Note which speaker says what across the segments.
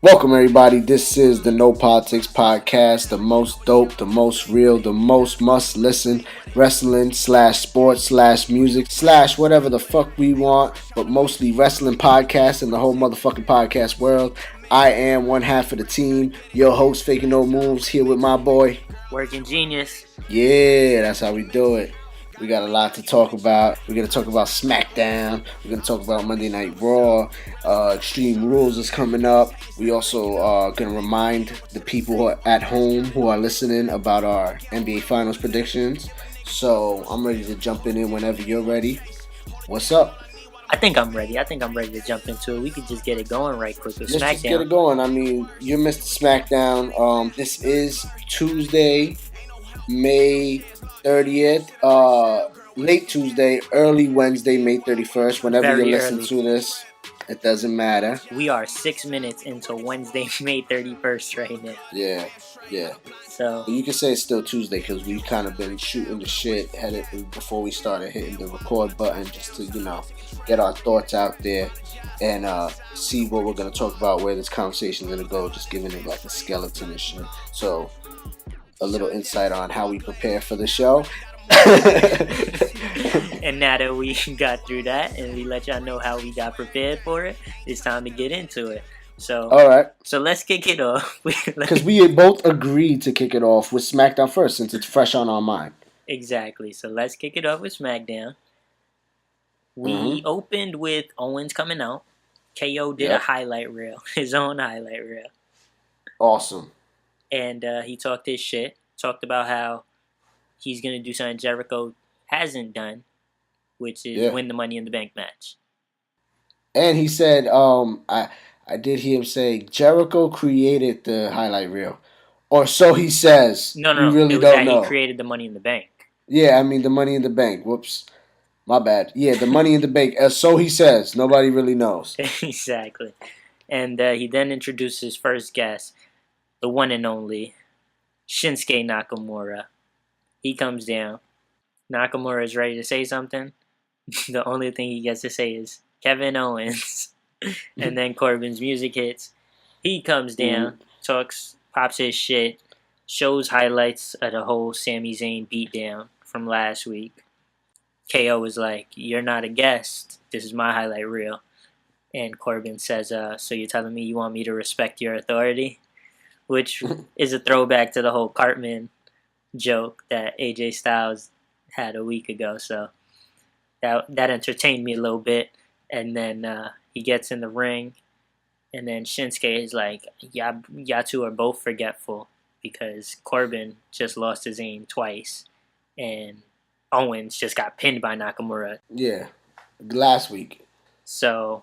Speaker 1: Welcome everybody, this is the No Politics Podcast, the most dope, the most real, the most must listen wrestling / sports / music / whatever the fuck we want, but mostly wrestling podcast in the whole motherfucking podcast world. I am one half of the team, your host Faking No Moves, here with my boy
Speaker 2: Working Genius.
Speaker 1: Yeah, that's how we do it. We got a lot to talk about. We're going to talk about Smackdown. We're going to talk about Monday Night Raw. Extreme Rules is coming up. We also are going to remind the people who are at home who are listening about our NBA Finals predictions. So I'm ready to jump in whenever you're ready. What's up?
Speaker 2: I think I'm ready. To jump into it. We could just get it going right quick with Smackdown.
Speaker 1: Let's just get it going. I mean, you missed Smackdown. This is Tuesday, May 30th, late Tuesday, early Wednesday, May 31st. Whenever you listen to this, it doesn't matter.
Speaker 2: We are 6 minutes into Wednesday, May 31st right now.
Speaker 1: Yeah.
Speaker 2: So
Speaker 1: you can say it's still Tuesday because we've kind of been shooting the shit headed before we started hitting the record button just to, get our thoughts out there and see what we're going to talk about, where this conversation is going to go, just giving it like a skeleton and shit. So a little insight on how we prepare for the show.
Speaker 2: And now that we got through that and we let y'all know how we got prepared for it, it's time to get into it. So,
Speaker 1: all right.
Speaker 2: So let's kick it off.
Speaker 1: Because we both agreed to kick it off with SmackDown first since it's fresh on our mind.
Speaker 2: Exactly. So let's kick it off with SmackDown. We opened with Owens coming out. KO did a highlight reel, his own highlight reel.
Speaker 1: Awesome.
Speaker 2: And he talked his shit. Talked about how he's going to do something Jericho hasn't done, which is win the Money in the Bank match. And
Speaker 1: he said, I did hear him say, Jericho created the highlight reel. Or so he says.
Speaker 2: No.
Speaker 1: We really
Speaker 2: it was
Speaker 1: don't
Speaker 2: that
Speaker 1: know.
Speaker 2: He created the Money in the Bank.
Speaker 1: Yeah, I mean the Money in the Bank. Whoops. My bad. Yeah, the Money in the Bank. So he says. Nobody really knows.
Speaker 2: Exactly. And he then introduced his first guest, the one and only Shinsuke Nakamura. He comes down. Nakamura is ready to say something. The only thing he gets to say is Kevin Owens. And then Corbin's music hits. He comes down, talks, pops his shit, shows highlights of the whole Sami Zayn beatdown from last week. KO was like, "You're not a guest. This is my highlight reel." And Corbin says, "So you're telling me you want me to respect your authority?" Which is a throwback to the whole Cartman joke that AJ Styles had a week ago. So that entertained me a little bit. And then he gets in the ring, and then Shinsuke is like, y'all two are both forgetful because Corbin just lost his aim twice, and Owens just got pinned by Nakamura.
Speaker 1: Yeah, last week.
Speaker 2: So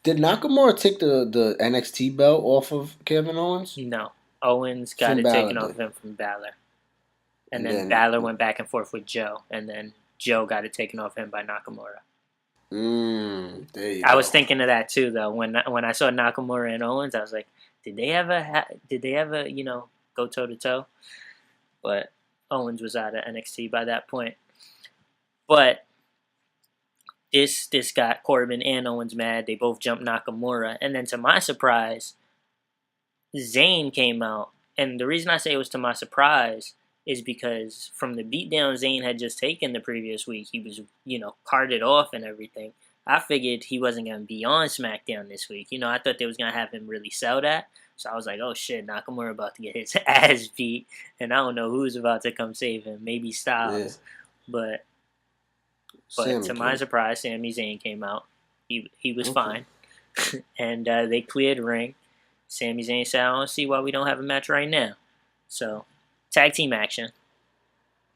Speaker 1: did Nakamura take the NXT belt off of Kevin Owens?
Speaker 2: No. Owens got it taken off him from Balor. And then Balor went back and forth with Joe. And then Joe got it taken off him by Nakamura.
Speaker 1: There you
Speaker 2: I
Speaker 1: go.
Speaker 2: was thinking of that too, though. When I saw Nakamura and Owens, I was like, did they ever go toe to toe? But Owens was out of NXT by that point. But this got Corbin and Owens mad. They both jumped Nakamura. And then to my surprise, Zayn came out. And the reason I say it was to my surprise is because from the beatdown Zayn had just taken the previous week, he was, carted off and everything. I figured he wasn't going to be on SmackDown this week. I thought they was going to have him really sell that. So I was like, oh shit, Nakamura about to get his ass beat. And I don't know who's about to come save him. Maybe Styles. Yeah. But to my surprise, Sami Zayn came out. He was fine. And they cleared the ring. Sami Zayn said, I don't see why we don't have a match right now. So, tag team action.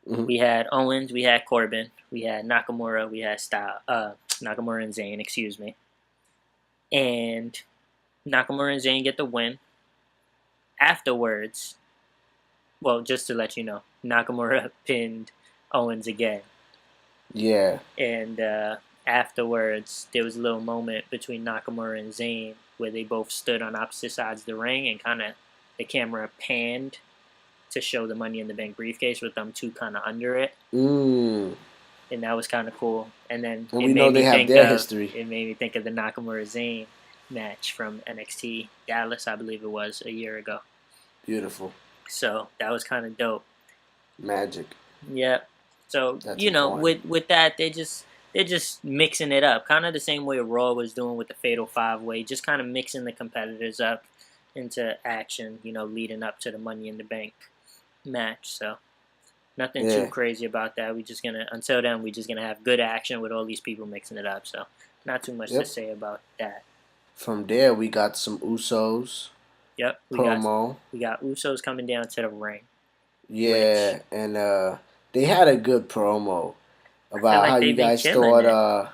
Speaker 2: We had Owens, we had Corbin, we had Nakamura, we had Nakamura and Zayn, excuse me. And Nakamura and Zayn get the win. Afterwards, well, just to let you know, Nakamura pinned Owens again.
Speaker 1: Yeah.
Speaker 2: And afterwards, there was a little moment between Nakamura and Zayn where they both stood on opposite sides of the ring and kind of the camera panned to show the Money in the Bank briefcase with them two kind of under it.
Speaker 1: Mm.
Speaker 2: And that was kind of cool. And then
Speaker 1: And we know they have their history.
Speaker 2: It made me think of the Nakamura Zayn match from NXT Dallas, I believe it was, a year ago.
Speaker 1: Beautiful.
Speaker 2: So that was kind of dope.
Speaker 1: Magic.
Speaker 2: Yeah. So
Speaker 1: That's
Speaker 2: with that, they're just mixing it up, kind of the same way Raw was doing with the Fatal 5-Way, just kind of mixing the competitors up into action, leading up to the Money in the Bank match. So nothing too crazy about that. Until then, we're just gonna have good action with all these people mixing it up. So not too much to say about that.
Speaker 1: From there, we got some Usos.
Speaker 2: Yep. We got Usos coming down to the ring.
Speaker 1: Yeah, and they had a good promo about how you guys thought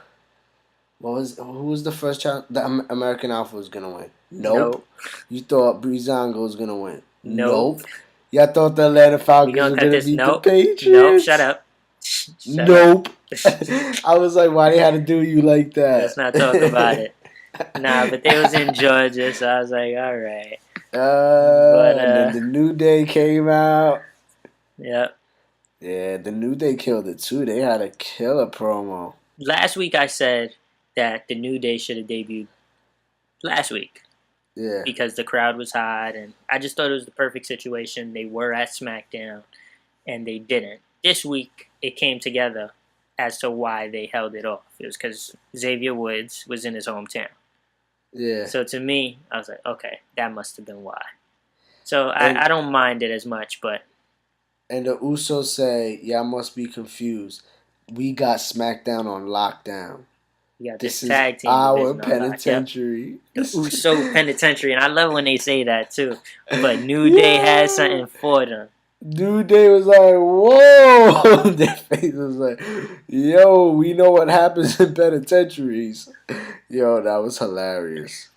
Speaker 1: who was the first child? The American Alpha was gonna win. Nope. You thought Breezango was gonna win. Nope. Y'all thought the Atlanta Falcons were gonna beat the Patriots.
Speaker 2: Nope. Shut up.
Speaker 1: Nope. I was like, why they had to do you like that?
Speaker 2: Let's not talk about it. Nah, but they was in Georgia, so I was like, all right.
Speaker 1: And then the New Day came out.
Speaker 2: Yep.
Speaker 1: Yeah, the New Day killed it too. They had a killer promo.
Speaker 2: Last week I said that the New Day should have debuted last week.
Speaker 1: Yeah.
Speaker 2: Because the crowd was hot, and I just thought it was the perfect situation. They were at Smackdown, and they didn't. This week, it came together as to why they held it off. It was because Xavier Woods was in his hometown.
Speaker 1: Yeah.
Speaker 2: So to me, I was like, okay, that must have been why. So I don't mind it as much, but...
Speaker 1: And the Usos say, y'all must be confused. We got SmackDown on lockdown.
Speaker 2: Yeah,
Speaker 1: this is
Speaker 2: tag team
Speaker 1: our penitentiary.
Speaker 2: Yep. The Uso penitentiary, and I love when they say that too. But New Day has something for them.
Speaker 1: New Day was like, whoa! Their face was like, yo, we know what happens in penitentiaries. Yo, that was hilarious.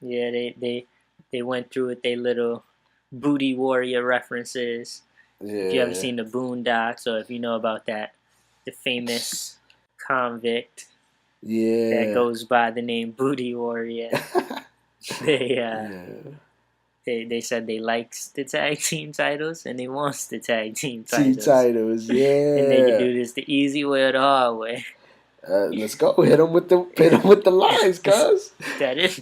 Speaker 2: Yeah, they went through with their little booty warrior references.
Speaker 1: Yeah.
Speaker 2: If you ever seen the Boondocks, or if you know about that, the famous convict that goes by the name Booty Warrior. They said they likes the tag team titles and they wants the tag team titles.
Speaker 1: Yeah.
Speaker 2: And they can do this the easy way or the hard way.
Speaker 1: Let's go. Hit them with the lines, cuz.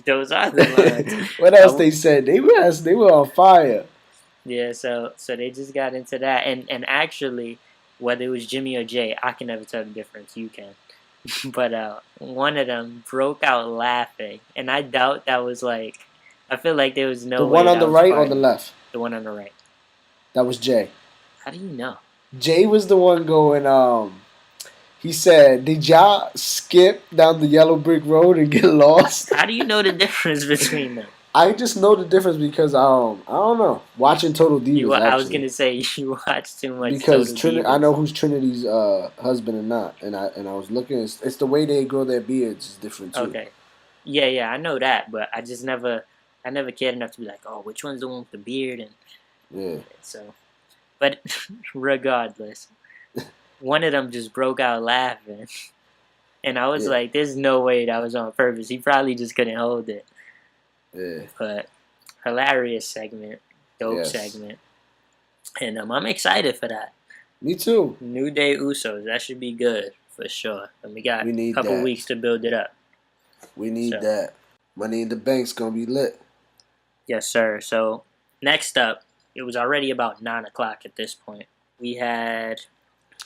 Speaker 2: Those are the lines.
Speaker 1: What else they said? They were on fire.
Speaker 2: Yeah, so they just got into that, and actually, whether it was Jimmy or Jay, I can never tell the difference. You can, but one of them broke out laughing, and I doubt that was like. I feel like there was no.
Speaker 1: The one on the right or the left?
Speaker 2: The one on the right.
Speaker 1: That was Jay.
Speaker 2: How do you know?
Speaker 1: Jay was the one going. He said, "Did y'all skip down the yellow brick road and get lost?"
Speaker 2: How do you know the difference between them?
Speaker 1: I just know the difference because I don't know. Watching Total Divas.
Speaker 2: I was gonna say you watch too much.
Speaker 1: Because I know who's Trinity's husband and not, and I was looking. It's the way they grow their beards is different too.
Speaker 2: Okay, yeah, I know that, but I just never cared enough to be like, oh, which one's the one with the beard and
Speaker 1: yeah.
Speaker 2: So, but regardless, one of them just broke out laughing, and I was like, "There's no way that was on purpose. He probably just couldn't hold it."
Speaker 1: Yeah.
Speaker 2: But hilarious segment, dope segment, and I'm excited for that.
Speaker 1: Me too.
Speaker 2: New Day Usos, that should be good for sure. And we got a couple weeks to build it up.
Speaker 1: We need that. Money in the Bank's gonna be lit.
Speaker 2: Yes, sir. So next up, it was already about 9 o'clock at this point. We had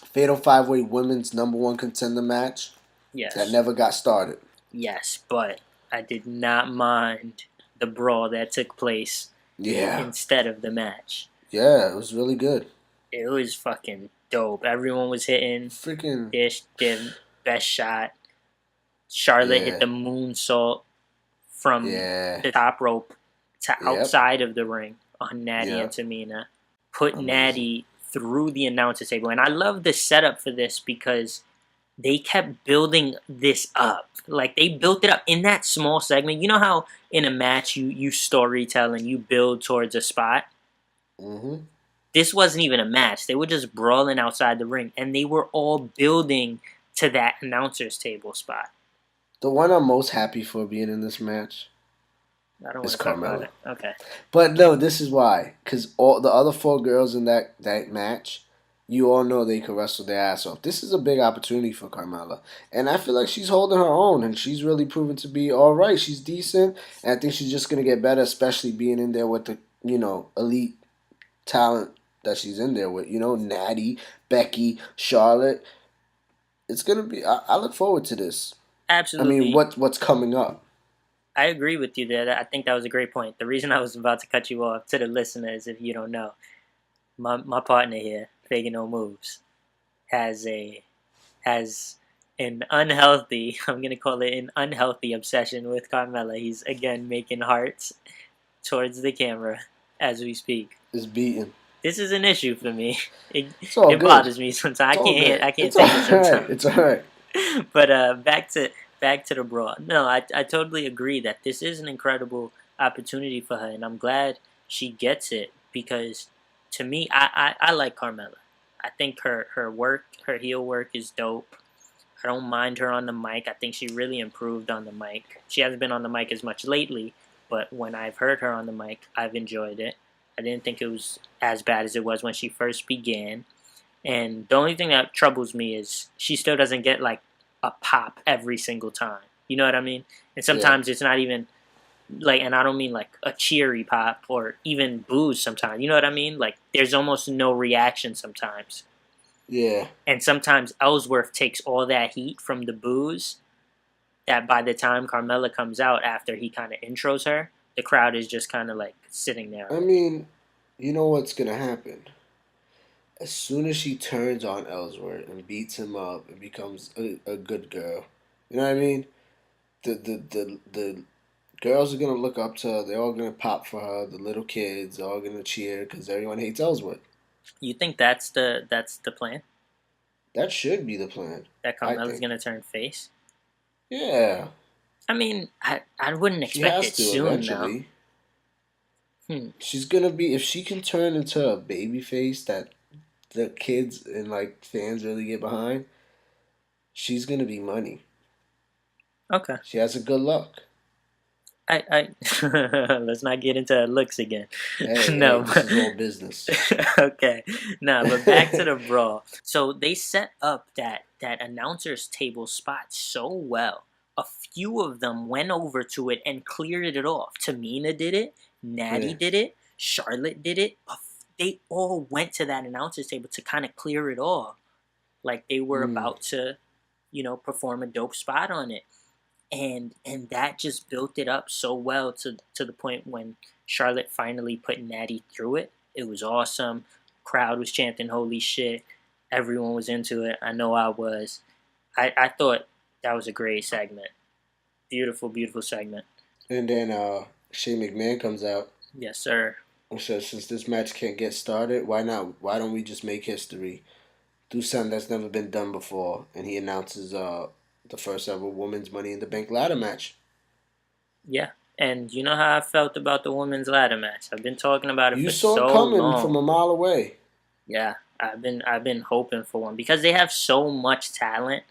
Speaker 1: Fatal 5-Way Women's #1 contender match.
Speaker 2: Yes.
Speaker 1: That never got started.
Speaker 2: Yes, but I did not mind the brawl that took place instead of the match.
Speaker 1: Yeah, it was really good.
Speaker 2: It was fucking dope. Everyone was hitting their best shot. Charlotte hit the moonsault from the top rope to outside of the ring on Natty and Tamina. Put Natty through the announcer table. And I love the setup for this because they kept building this up. Like, they built it up in that small segment. You know how in a match you storytell and you build towards a spot?
Speaker 1: Mm-hmm.
Speaker 2: This wasn't even a match. They were just brawling outside the ring. And they were all building to that announcer's table spot.
Speaker 1: The one I'm most happy for being in this match,
Speaker 2: I don't want
Speaker 1: It's
Speaker 2: to talk about
Speaker 1: Carmella.
Speaker 2: it. Okay.
Speaker 1: But no, this is why. Because all the other four girls in that match, you all know they could wrestle their ass off. This is a big opportunity for Carmella. And I feel like she's holding her own, and she's really proven to be all right. She's decent, and I think she's just going to get better, especially being in there with the, elite talent that she's in there with. Natty, Becky, Charlotte. It's going to be, I look forward to this. I mean,
Speaker 2: Absolutely.
Speaker 1: what's coming up?
Speaker 2: I agree with you there. I think that was a great point. The reason I was about to cut you off, to the listeners, if you don't know, my partner here, Faking No Moves, has an unhealthy, I'm gonna call it an unhealthy obsession with Carmella. He's again making hearts towards the camera as we speak.
Speaker 1: It's beaten.
Speaker 2: This is an issue for me. It
Speaker 1: bothers
Speaker 2: me sometimes.
Speaker 1: I
Speaker 2: can't take it sometimes.
Speaker 1: It's alright.
Speaker 2: But back to the Brawl. No, I totally agree that this is an incredible opportunity for her, and I'm glad she gets it because, to me, I like Carmella. I think her heel work is dope. I don't mind her on the mic. I think she really improved on the mic. She hasn't been on the mic as much lately, but when I've heard her on the mic, I've enjoyed it. I didn't think it was as bad as it was when she first began. And the only thing that troubles me is she still doesn't get like a pop every single time. You know what I mean? And sometimes it's not even like, and I don't mean like a cheery pop or even boos sometimes. You know what I mean? Like there's almost no reaction sometimes.
Speaker 1: Yeah.
Speaker 2: And sometimes Ellsworth takes all that heat from the boos that by the time Carmella comes out after he kind of intros her, the crowd is just kind of like sitting there.
Speaker 1: I mean, you know what's going to happen? As soon as she turns on Ellsworth and beats him up and becomes a good girl, you know what I mean? The girls are going to look up to her. They're all going to pop for her. The little kids are all going to cheer because everyone hates Ellsworth.
Speaker 2: You think that's the plan?
Speaker 1: That should be the plan.
Speaker 2: That Carmella's going to turn face?
Speaker 1: Yeah.
Speaker 2: I mean, I wouldn't expect it soon eventually.
Speaker 1: She's going to be, if she can turn into a baby face that the kids and like fans really get behind, she's going to be money.
Speaker 2: Okay.
Speaker 1: She has a good look.
Speaker 2: I let's not get into looks again.
Speaker 1: No, this is all business.
Speaker 2: Okay, but back to the Brawl. So they set up that announcers table spot so well. A few of them went over to it and cleared it off. Tamina did it. Natty did it. Charlotte did it. They all went to that announcers table to kind of clear it off, like they were about to, perform a dope spot on it. And that just built it up so well to the point when Charlotte finally put Natty through it. It was awesome. Crowd was chanting "Holy shit!" Everyone was into it. I know I was. I thought that was a great segment. Beautiful, beautiful segment.
Speaker 1: And then Shane McMahon comes out.
Speaker 2: Yes, sir.
Speaker 1: And says, since this match can't get started, why not? Why don't we just make history? Do something that's never been done before. And he announces the first ever women's Money in the Bank ladder match.
Speaker 2: Yeah, and you know how I felt about the women's ladder match. I've been talking about it for so long.
Speaker 1: You saw it coming from a mile away.
Speaker 2: Yeah, I've been hoping for one because they have so much talent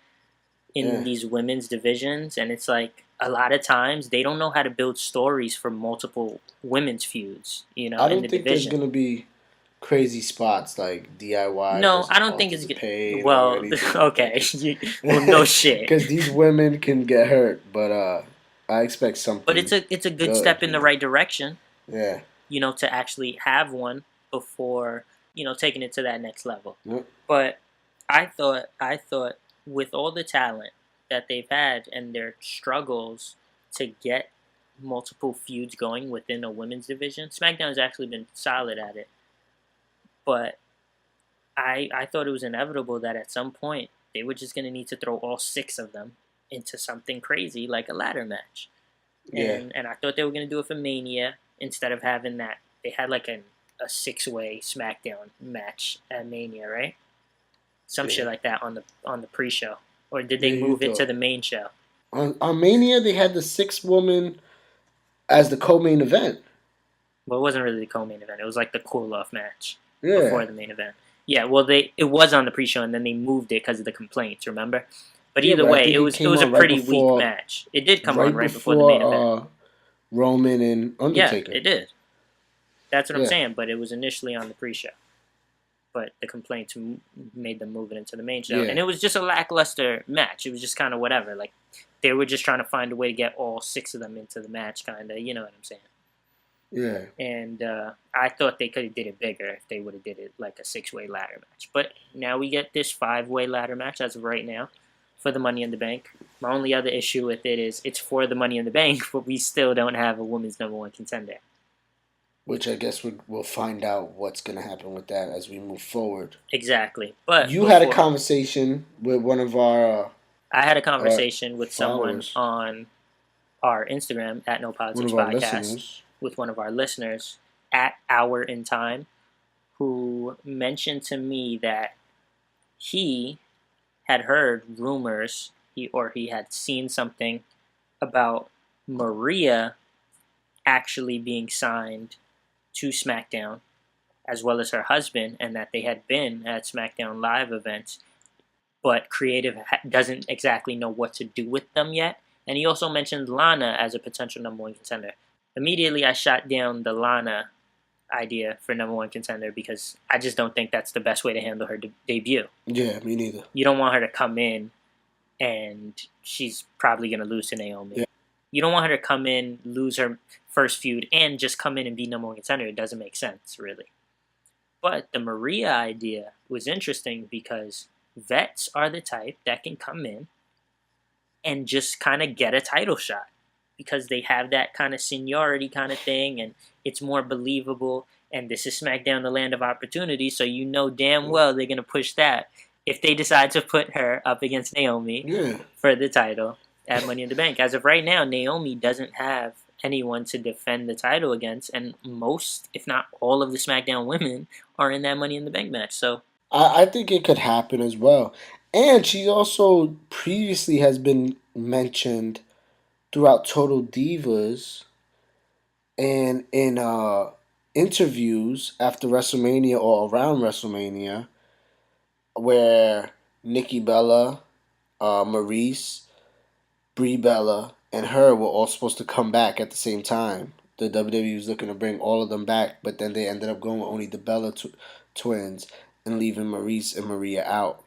Speaker 2: in these women's divisions, and it's like a lot of times they don't know how to build stories for multiple women's feuds. I
Speaker 1: don't think there's gonna be crazy spots like DIY.
Speaker 2: No, I don't think it's good. Well, okay. Well, no shit.
Speaker 1: Because these women can get hurt, but I expect something.
Speaker 2: But it's a good step in the right direction.
Speaker 1: Yeah.
Speaker 2: To actually have one before taking it to that next level.
Speaker 1: Yep.
Speaker 2: But I thought with all the talent that they've had and their struggles to get multiple feuds going within a women's division, SmackDown has actually been solid at it. But I thought it was inevitable that at some point they were just going to need to throw all 6 of them into something crazy like a ladder match. And I thought they were going to do it for Mania instead of having that. They had like a 6-way SmackDown match at Mania, right? Some shit like that on the pre-show. Or did they move it to the main show?
Speaker 1: On Mania, they had the 6-woman as the co-main event.
Speaker 2: Well, it wasn't really the co-main event. It was like the cool-off match before the main event. Yeah, well, it was on the pre-show, and then they moved it because of the complaints, remember? But either way, it was a pretty weak match. It did come on right before the main event.
Speaker 1: Roman and
Speaker 2: Yeah,
Speaker 1: Undertaker.
Speaker 2: it did. That's what I'm
Speaker 1: Yeah.
Speaker 2: saying. But it was initially on the pre-show. But the complaints made them move it into the main show.
Speaker 1: Yeah.
Speaker 2: And it was just a lackluster match. It was just kind of whatever. Like, they were just trying to find a way to get all 6 of them into the match, kind of. You know what I'm saying?
Speaker 1: Yeah.
Speaker 2: And I thought they could have did it bigger if they would have did it like a 6-way ladder match. But now we get this 5-way ladder match as of right now for the Money in the Bank. My only other issue with it is it's for the Money in the Bank, but we still don't have a women's #1 contender.
Speaker 1: Which I guess we'll find out what's going to happen with that as we move forward.
Speaker 2: Exactly. But
Speaker 1: you had a conversation with one of our...
Speaker 2: I had a conversation with someone
Speaker 1: followers.
Speaker 2: on our Instagram at No Politics
Speaker 1: One of our
Speaker 2: Podcast
Speaker 1: listeners.
Speaker 2: with one of our listeners at Hour in Time, who mentioned to me that he had heard rumors he had seen something about Maria actually being signed to SmackDown, as well as her husband, and that they had been at SmackDown Live events, but creative doesn't exactly know what to do with them yet. And he also mentioned Lana as a potential #1 contender. Immediately, I shot down the Lana idea for #1 contender because I just don't think that's the best way to handle her debut.
Speaker 1: Yeah, me neither.
Speaker 2: You don't want her to come in and she's probably going to lose to Naomi. Yeah. You don't want her to come in, lose her first feud, and just come in and be #1 contender. It doesn't make sense, really. But the Maria idea was interesting because vets are the type that can come in and just kind of get a title shot because they have that kind of seniority kind of thing, and it's more believable. And this is SmackDown, the land of opportunity, so you know damn well they're going to push that if they decide to put her up against Naomi for the title at Money in the Bank. As of right now, Naomi doesn't have anyone to defend the title against, and most, if not all, of the SmackDown women are in that Money in the Bank match. So
Speaker 1: I think it could happen as well. And she also previously has been mentioned throughout Total Divas and in interviews after WrestleMania or around WrestleMania, where Nikki Bella, Maurice, Brie Bella, and her were all supposed to come back at the same time. The WWE was looking to bring all of them back, but then they ended up going with only the Bella twins and leaving Maurice and Maria out.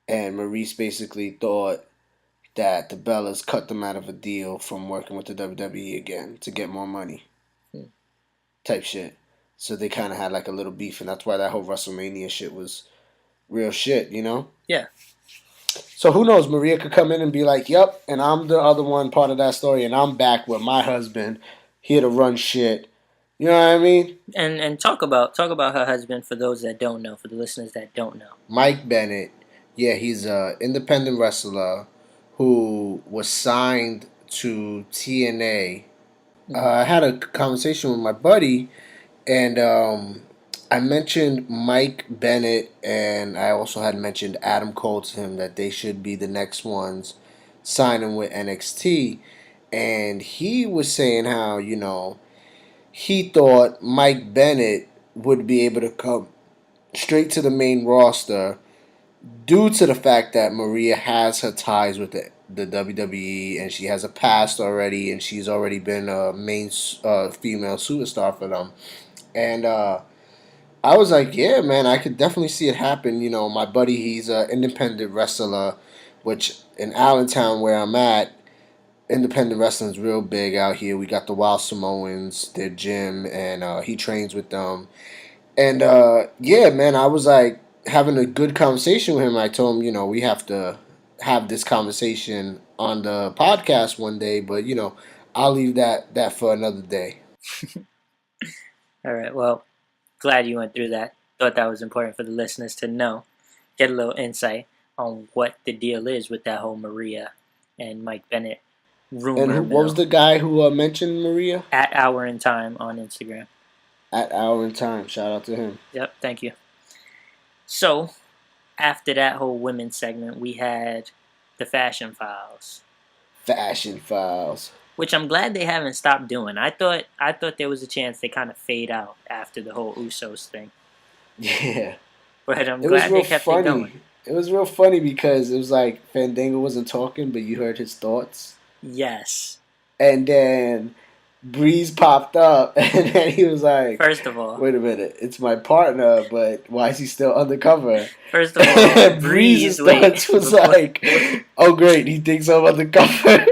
Speaker 1: And Maurice basically thought that the Bellas cut them out of a deal from working with the WWE again to get more money. Type shit. So they kind of had like a little beef, and that's why that whole WrestleMania shit was real shit, you know?
Speaker 2: Yeah.
Speaker 1: So who knows? Maria could come in and be like, yep, and I'm the other one part of that story, and I'm back with my husband, here to run shit. You know what I mean?
Speaker 2: And talk about her husband for those that don't know, for the listeners that don't know.
Speaker 1: Mike Bennett. Yeah, he's an independent wrestler who was signed to TNA. I had a conversation with my buddy, and I mentioned Mike Bennett, and I also had mentioned Adam Cole to him that they should be the next ones signing with NXT. And he was saying how, you know, he thought Mike Bennett would be able to come straight to the main roster due to the fact that Maria has her ties with the WWE, and she has a past already, and she's already been a main female superstar for them. And I was like, yeah, man, I could definitely see it happen. You know, my buddy, he's an independent wrestler, which in Allentown, where I'm at, independent wrestling is real big out here. We got the Wild Samoans, their gym, and he trains with them. And yeah, man, I was like having a good conversation with him. I told him, you know, we have to have this conversation on the podcast one day, but you know, I'll leave that for another day.
Speaker 2: All right. Well, glad you went through that. Thought that was important for the listeners to know, get a little insight on what the deal is with that whole Maria and Mike Bennett rumor.
Speaker 1: And what was the guy who mentioned Maria?
Speaker 2: At Hour in Time on Instagram.
Speaker 1: At Hour in Time. Shout out to him.
Speaker 2: Yep. Thank you. So, after that whole women's segment, we had the Fashion Files.
Speaker 1: Fashion Files.
Speaker 2: Which I'm glad they haven't stopped doing. I thought there was a chance they kind of fade out after the whole Usos thing.
Speaker 1: Yeah.
Speaker 2: But I'm glad they kept it going.
Speaker 1: It was real funny because it was like Fandango wasn't talking, but you heard his thoughts.
Speaker 2: Yes.
Speaker 1: And then Breeze popped up, and then he was like,
Speaker 2: First of all,
Speaker 1: "Wait a minute, it's my partner, but why is he still undercover?"
Speaker 2: first of all,
Speaker 1: Breeze's
Speaker 2: Breeze, wait,
Speaker 1: stance was
Speaker 2: before,
Speaker 1: like, "Oh great, he thinks I'm undercover."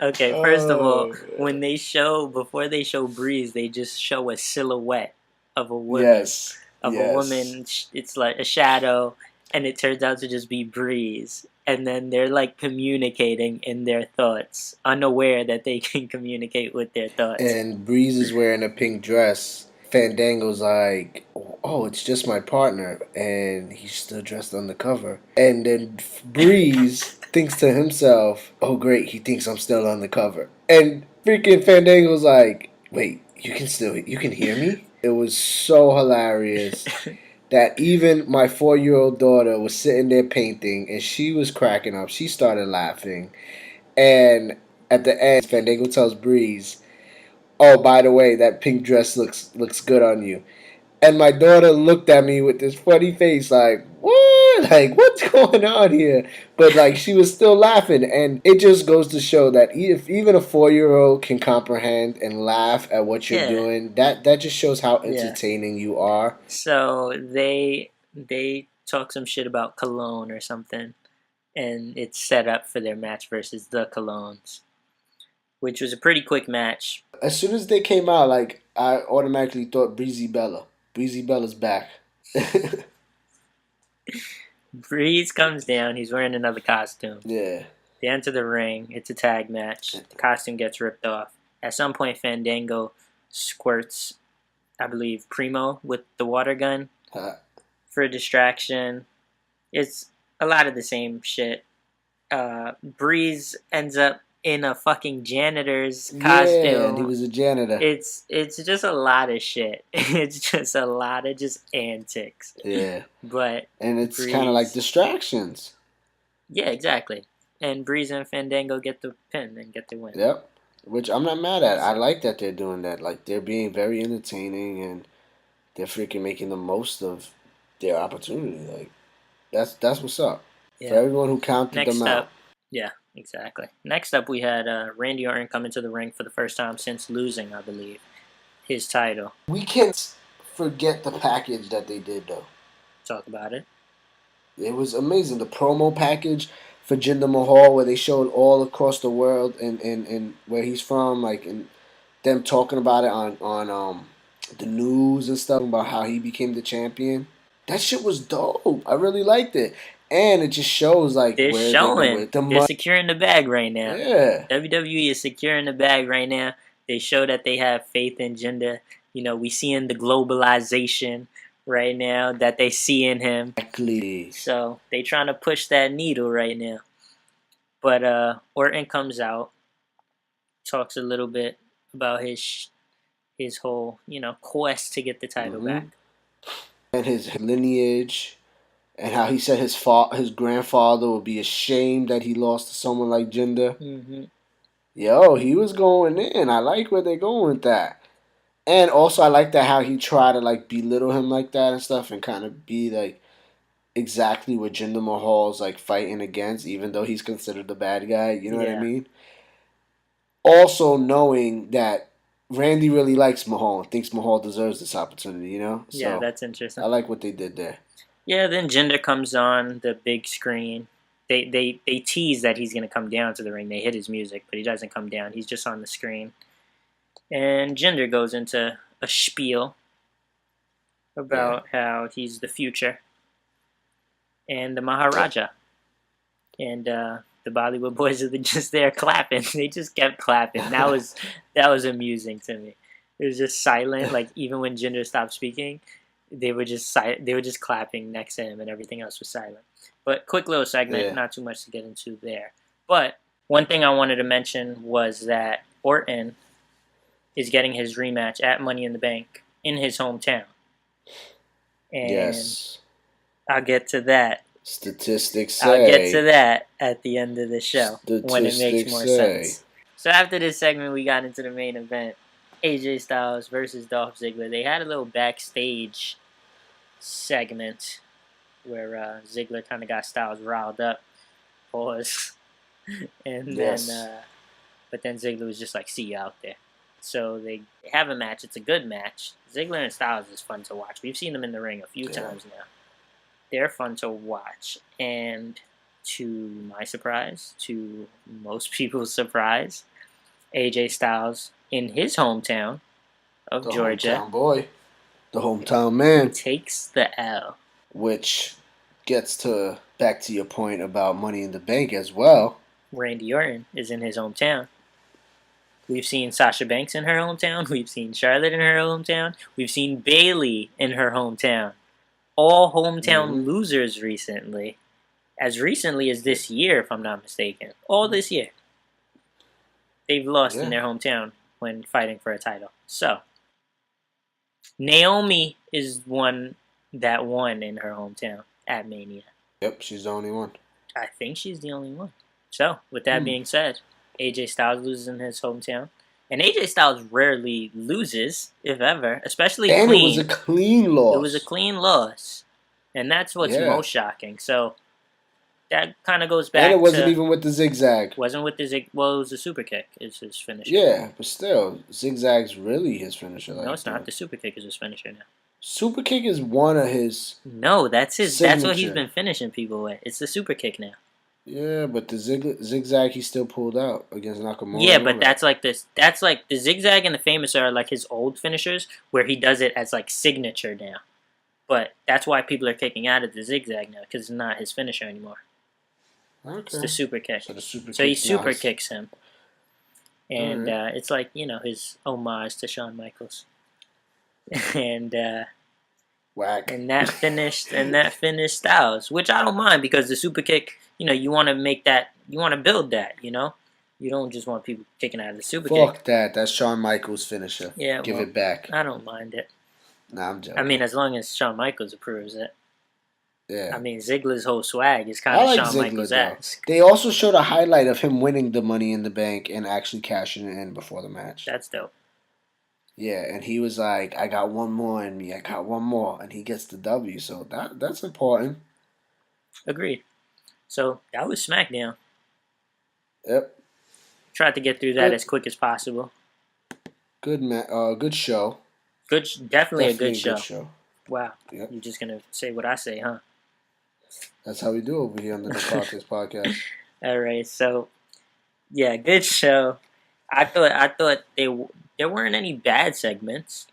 Speaker 2: okay, first of all,
Speaker 1: Oh,
Speaker 2: before they show Breeze, they just show a silhouette of a woman.
Speaker 1: yes,
Speaker 2: Of a
Speaker 1: yes.
Speaker 2: woman, it's like a shadow, and it turns out to just be Breeze. And then they're like communicating in their thoughts, unaware that they can communicate with their thoughts.
Speaker 1: And Breeze is wearing a pink dress. Fandango's like, "Oh, it's just my partner," and he's still dressed undercover. And then Breeze thinks to himself, "Oh, great, he thinks I'm still undercover." And freaking Fandango's like, "Wait, you can hear me?" It was so hilarious that even my 4-year-old daughter was sitting there painting, and she was cracking up. She started laughing, and at the end, Fandango tells Breeze, "Oh, by the way, that pink dress looks good on you." And my daughter looked at me with this funny face, like, "What? Like, what's going on here?" But like, she was still laughing, and it just goes to show that if even a 4-year-old can comprehend and laugh at what you're
Speaker 2: Yeah,
Speaker 1: doing, that just shows how
Speaker 2: yeah.
Speaker 1: entertaining you are.
Speaker 2: So they talk some shit about Cologne or something, and it's set up for their match versus the Colognes, which was a pretty quick match.
Speaker 1: As soon as they came out, like I automatically thought Breezy Bella. Breezy Bella's back.
Speaker 2: Breeze comes down. He's wearing another costume.
Speaker 1: Yeah.
Speaker 2: They enter the ring. It's a tag match. The costume gets ripped off. At some point, Fandango squirts, I believe, Primo with the water gun for a distraction. It's a lot of the same shit. Breeze ends up in a fucking janitor's
Speaker 1: Yeah, and he
Speaker 2: costume.
Speaker 1: was a janitor.
Speaker 2: It's just a lot of shit. It's just a lot of just antics.
Speaker 1: Yeah.
Speaker 2: But
Speaker 1: And it's kind of like distractions.
Speaker 2: Yeah, exactly. And Breeze and Fandango get the pin and get the win.
Speaker 1: Yep. Which I'm not mad at. I like that they're doing that. Like they're being very entertaining and they're freaking making the most of their opportunity. Like that's what's up.
Speaker 2: Yeah.
Speaker 1: For everyone who counted
Speaker 2: Next
Speaker 1: them
Speaker 2: up,
Speaker 1: out.
Speaker 2: yeah, exactly. Next up, we had Randy Orton come into the ring for the first time since losing, I believe, his title.
Speaker 1: We can't forget the package that they did though.
Speaker 2: Talk about it.
Speaker 1: It was amazing. The promo package for Jinder Mahal, where they showed all across the world and where he's from, like and them talking about it on the news and stuff about how he became the champion. That shit was dope. I really liked it, and it just shows like
Speaker 2: They're
Speaker 1: where they're
Speaker 2: showing.
Speaker 1: with the
Speaker 2: They're
Speaker 1: money.
Speaker 2: securing the bag right now.
Speaker 1: Yeah.
Speaker 2: WWE is securing the bag right now. They show that they have faith in Jinder. You know, we seeing the globalization right now that they see in him.
Speaker 1: Exactly.
Speaker 2: So they trying to push that needle right now. But Orton comes out, talks a little bit about his whole quest to get the title back.
Speaker 1: And his lineage, and how he said his grandfather would be ashamed that he lost to someone like Jinder.
Speaker 2: Mm-hmm.
Speaker 1: Yo, he was going in. I like where they're going with that. And also, I like that how he tried to like belittle him like that and stuff, and kind of be like exactly what Jinder Mahal's like fighting against, even though he's considered the bad guy. You know what I mean? Also knowing that Randy really likes Mahal and thinks Mahal deserves this opportunity. You know? So
Speaker 2: Yeah, that's interesting.
Speaker 1: I like what they did there.
Speaker 2: Yeah, then Jinder comes on the big screen. They tease that he's gonna come down to the ring. They hit his music, but he doesn't come down. He's just on the screen. And Jinder goes into a spiel about how he's the future and the Maharaja. And the Bollywood boys are just there clapping. They just kept clapping. That was amusing to me. It was just silent. Like even when Jinder stopped speaking, they were just clapping next to him, and everything else was silent. But quick little segment, not too much to get into there. But one thing I wanted to mention was that Orton is getting his rematch at Money in the Bank in his hometown. And
Speaker 1: yes.
Speaker 2: I'll get to that.
Speaker 1: Statistics say.
Speaker 2: I'll get to that at the end of the show when it makes more sense. So after this segment, we got into the main event. AJ Styles versus Dolph Ziggler. They had a little backstage segment where Ziggler kind of got Styles riled up. Pause. and
Speaker 1: Yes.
Speaker 2: then but then Ziggler was just like, see you out there. So they have a match. It's a good match. Ziggler and Styles is fun to watch. We've seen them in the ring a few times now. They're fun to watch. And to my surprise, to most people's surprise, AJ Styles in his hometown of
Speaker 1: The
Speaker 2: Georgia,
Speaker 1: hometown boy, the hometown man,
Speaker 2: takes the L.
Speaker 1: Which gets to back to your point about Money in the Bank as well.
Speaker 2: Randy Orton is in his hometown. We've seen Sasha Banks in her hometown. We've seen Charlotte in her hometown. We've seen Bayley in her hometown. All hometown losers recently. As recently as this year, if I'm not mistaken. All this year. They've lost in their hometown when fighting for a title. So, Naomi is one that won in her hometown at Mania.
Speaker 1: Yep, she's the only one.
Speaker 2: I think she's the only one. So, with that being said, AJ Styles loses in his hometown. And AJ Styles rarely loses, if ever, especially
Speaker 1: and
Speaker 2: clean.
Speaker 1: And it was a clean loss.
Speaker 2: It was a clean loss. And that's what's most shocking. So, that kind of goes back to...
Speaker 1: And it wasn't even with the zigzag.
Speaker 2: Wasn't with the zigzag. Well, it was a super kick is his finisher.
Speaker 1: Yeah, but still, zigzag's really his finisher.
Speaker 2: No, it's not. The super kick is his finisher now.
Speaker 1: Super kick is one of his...
Speaker 2: No, that's his.
Speaker 1: Signature.
Speaker 2: That's what he's been finishing people with. It's the super kick now.
Speaker 1: Yeah, but the zigzag he still pulled out against Nakamura.
Speaker 2: Yeah, but that's like this. That's like the zigzag and the famous are like his old finishers, where he does it as like signature now. But that's why people are kicking out of the zigzag now because it's not his finisher anymore.
Speaker 1: Okay.
Speaker 2: It's the super kick.
Speaker 1: So
Speaker 2: he super kicks him, and it's like his homage to Shawn Michaels, and
Speaker 1: whack.
Speaker 2: And that finished Styles, which I don't mind because the super kick, you want to make that, you want to build that, you don't just want people kicking out of the super kick.
Speaker 1: Fuck that. That's Shawn Michaels' finisher.
Speaker 2: Yeah,
Speaker 1: Give it back.
Speaker 2: I don't mind it.
Speaker 1: Nah, I'm joking.
Speaker 2: I mean, as long as Shawn Michaels approves it.
Speaker 1: Yeah.
Speaker 2: I mean, Ziggler's whole swag is kind of Shawn Michaels' ass.
Speaker 1: They also showed a highlight of him winning the Money in the Bank and actually cashing it in before the match.
Speaker 2: That's dope.
Speaker 1: Yeah, and he was like, I got one more in me. I got one more. And he gets the W. So that's important.
Speaker 2: Agreed. So that was Smackdown.
Speaker 1: Yep.
Speaker 2: Tried to get through that as quick as possible.
Speaker 1: Good show.
Speaker 2: Definitely a good show. Wow. Yep. You're just going to say what I say, huh?
Speaker 1: That's how we do over here on the No Politics Podcast.
Speaker 2: All right. So, yeah, good show. I thought there weren't any bad segments.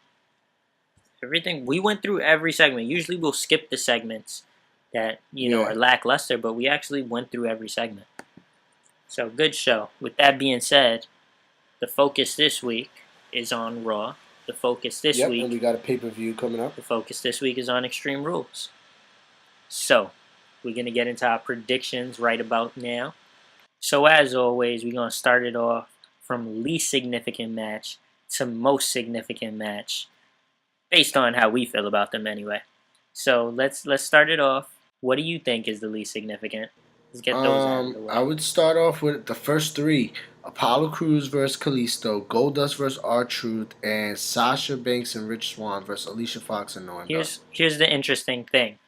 Speaker 2: We went through every segment. Usually we'll skip the segments that, are lackluster, but we actually went through every segment. So, good show. With that being said, the focus this week is on Raw. The focus this week...
Speaker 1: and we got a pay-per-view coming up.
Speaker 2: The focus this week is on Extreme Rules. So, we're going to get into our predictions right about now. So, as always, we're going to start it off from least significant match to most significant match, based on how we feel about them anyway. So, let's start it off. What do you think is the least significant? Let's get those out of the way.
Speaker 1: I would start off with the first three. Apollo Crews versus Kalisto, Goldust versus R-Truth, and Sasha Banks and Rich Swann versus Alicia Fox and Noam Dar.
Speaker 2: Here's the interesting thing.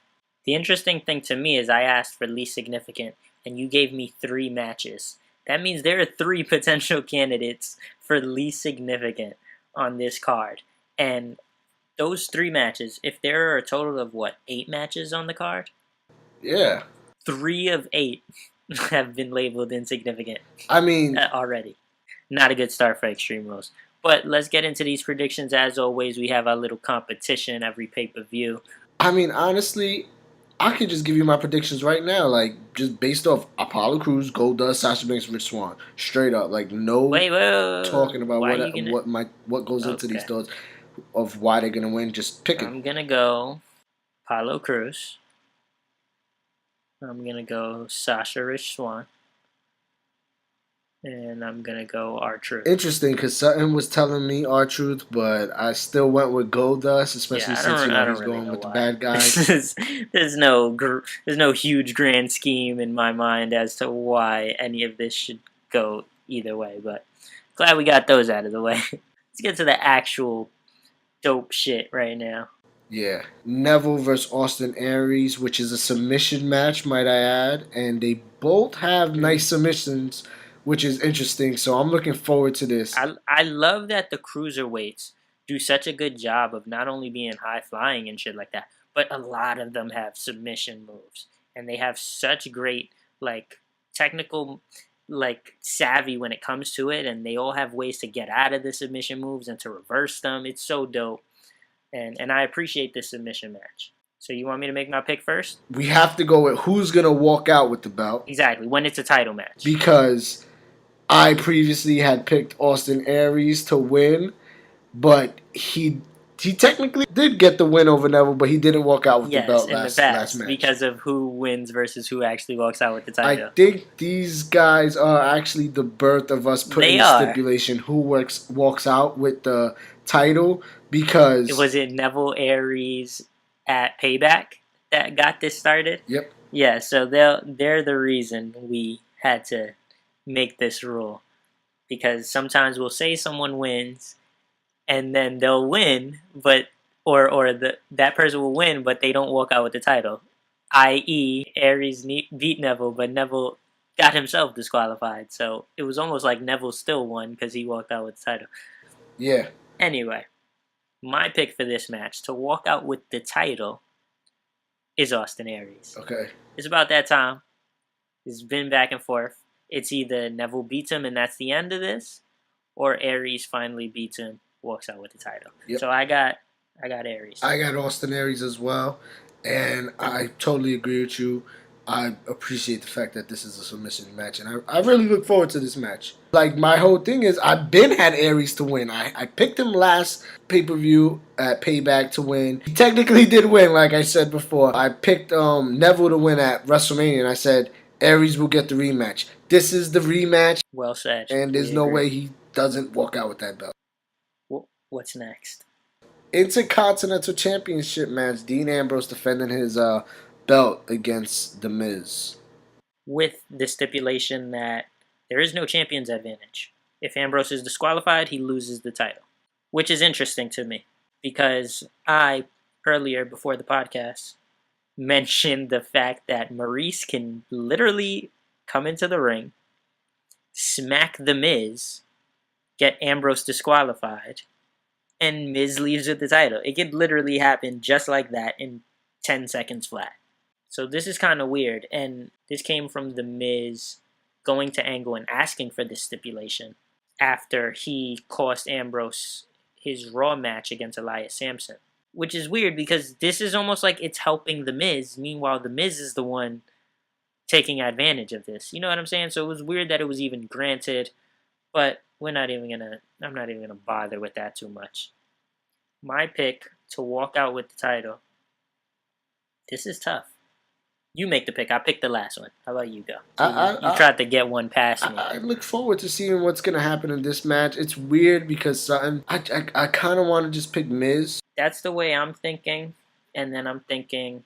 Speaker 2: The interesting thing to me is I asked for least significant, and you gave me 3 matches. That means there are 3 potential candidates for least significant on this card. And those 3 matches, if there are a total of, 8 matches on the card?
Speaker 1: Yeah.
Speaker 2: 3 of 8 have been labeled insignificant.
Speaker 1: I mean...
Speaker 2: already. Not a good start for Extreme Rules. But let's get into these predictions. As always, we have our little competition every pay-per-view.
Speaker 1: I mean, honestly, I could just give you my predictions right now. Like, just based off Apollo Crews, Goldust, Sasha Banks, Rich Swann. Straight up. Like, no talking about what goes into these thoughts of why they're going to win. Just pick it.
Speaker 2: I'm going to go Apollo Crews. I'm going to go Sasha Rich Swann. And I'm going to go R-Truth.
Speaker 1: Interesting, because Sutton was telling me R-Truth, but I still went with Goldust, especially since he's going with the bad guys.
Speaker 2: There's no huge grand scheme in my mind as to why any of this should go either way, but glad we got those out of the way. Let's get to the actual dope shit right now.
Speaker 1: Yeah. Neville versus Austin Aries, which is a submission match, might I add. And they both have nice submissions, which is interesting. So I'm looking forward to this.
Speaker 2: I love that the cruiserweights do such a good job of not only being high flying and shit like that, but a lot of them have submission moves. And they have such great, like, technical, like, savvy when it comes to it. And they all have ways to get out of the submission moves and to reverse them. It's so dope. And I appreciate this submission match. So you want me to make my pick first?
Speaker 1: We have to go with who's going to walk out with the belt.
Speaker 2: Exactly, when it's a title match.
Speaker 1: Because I previously had picked Austin Aries to win, but he technically did get the win over Neville, but he didn't walk out with the belt last match.
Speaker 2: Because of who wins versus who actually walks out with the title.
Speaker 1: I think these guys are actually the birth of us putting the stipulation who walks out with the title, because...
Speaker 2: Was it Neville Aries at Payback that got this started?
Speaker 1: Yep.
Speaker 2: Yeah, so they're the reason we had to make this rule, because sometimes we'll say someone wins and then they'll win, but that person will win, but they don't walk out with the title. I.e., Aries beat Neville, but Neville got himself disqualified. So it was almost like Neville still won because he walked out with the title.
Speaker 1: Yeah.
Speaker 2: Anyway, my pick for this match to walk out with the title is Austin Aries.
Speaker 1: Okay.
Speaker 2: It's about that time. It's been back and forth. It's either Neville beats him and that's the end of this, or Aries finally beats him, walks out with the title. Yep. So I got Aries.
Speaker 1: I got Austin Aries as well, and I totally agree with you. I appreciate the fact that this is a submission match, and I really look forward to this match. Like, my whole thing is, I've been had Aries to win. I picked him last pay-per-view at Payback to win. He technically did win, like I said before. I picked Neville to win at WrestleMania, and I said Aries will get the rematch. This is the rematch.
Speaker 2: Well said.
Speaker 1: And there's no way he doesn't walk out with that belt.
Speaker 2: What's next?
Speaker 1: Intercontinental Championship match. Dean Ambrose defending his belt against The Miz.
Speaker 2: With the stipulation that there is no champion's advantage. If Ambrose is disqualified, he loses the title. Which is interesting to me, because I, earlier before the podcast, mentioned the fact that Maurice can literally come into the ring, smack The Miz, get Ambrose disqualified, and Miz leaves with the title. It could literally happen just like that in 10 seconds flat. So this is kind of weird, and this came from The Miz going to Angle and asking for this stipulation after he cost Ambrose his Raw match against Elias Sampson. Which is weird, because this is almost like it's helping The Miz. Meanwhile, The Miz is the one taking advantage of this. You know what I'm saying? So it was weird that it was even granted, but I'm not even gonna bother with that too much. My pick to walk out with the title. This is tough. You make the pick. I picked the last one. How about you go? You tried to get one past me.
Speaker 1: I look forward to seeing what's going to happen in this match. It's weird because I kind of want to just pick Miz.
Speaker 2: That's the way I'm thinking. And then I'm thinking,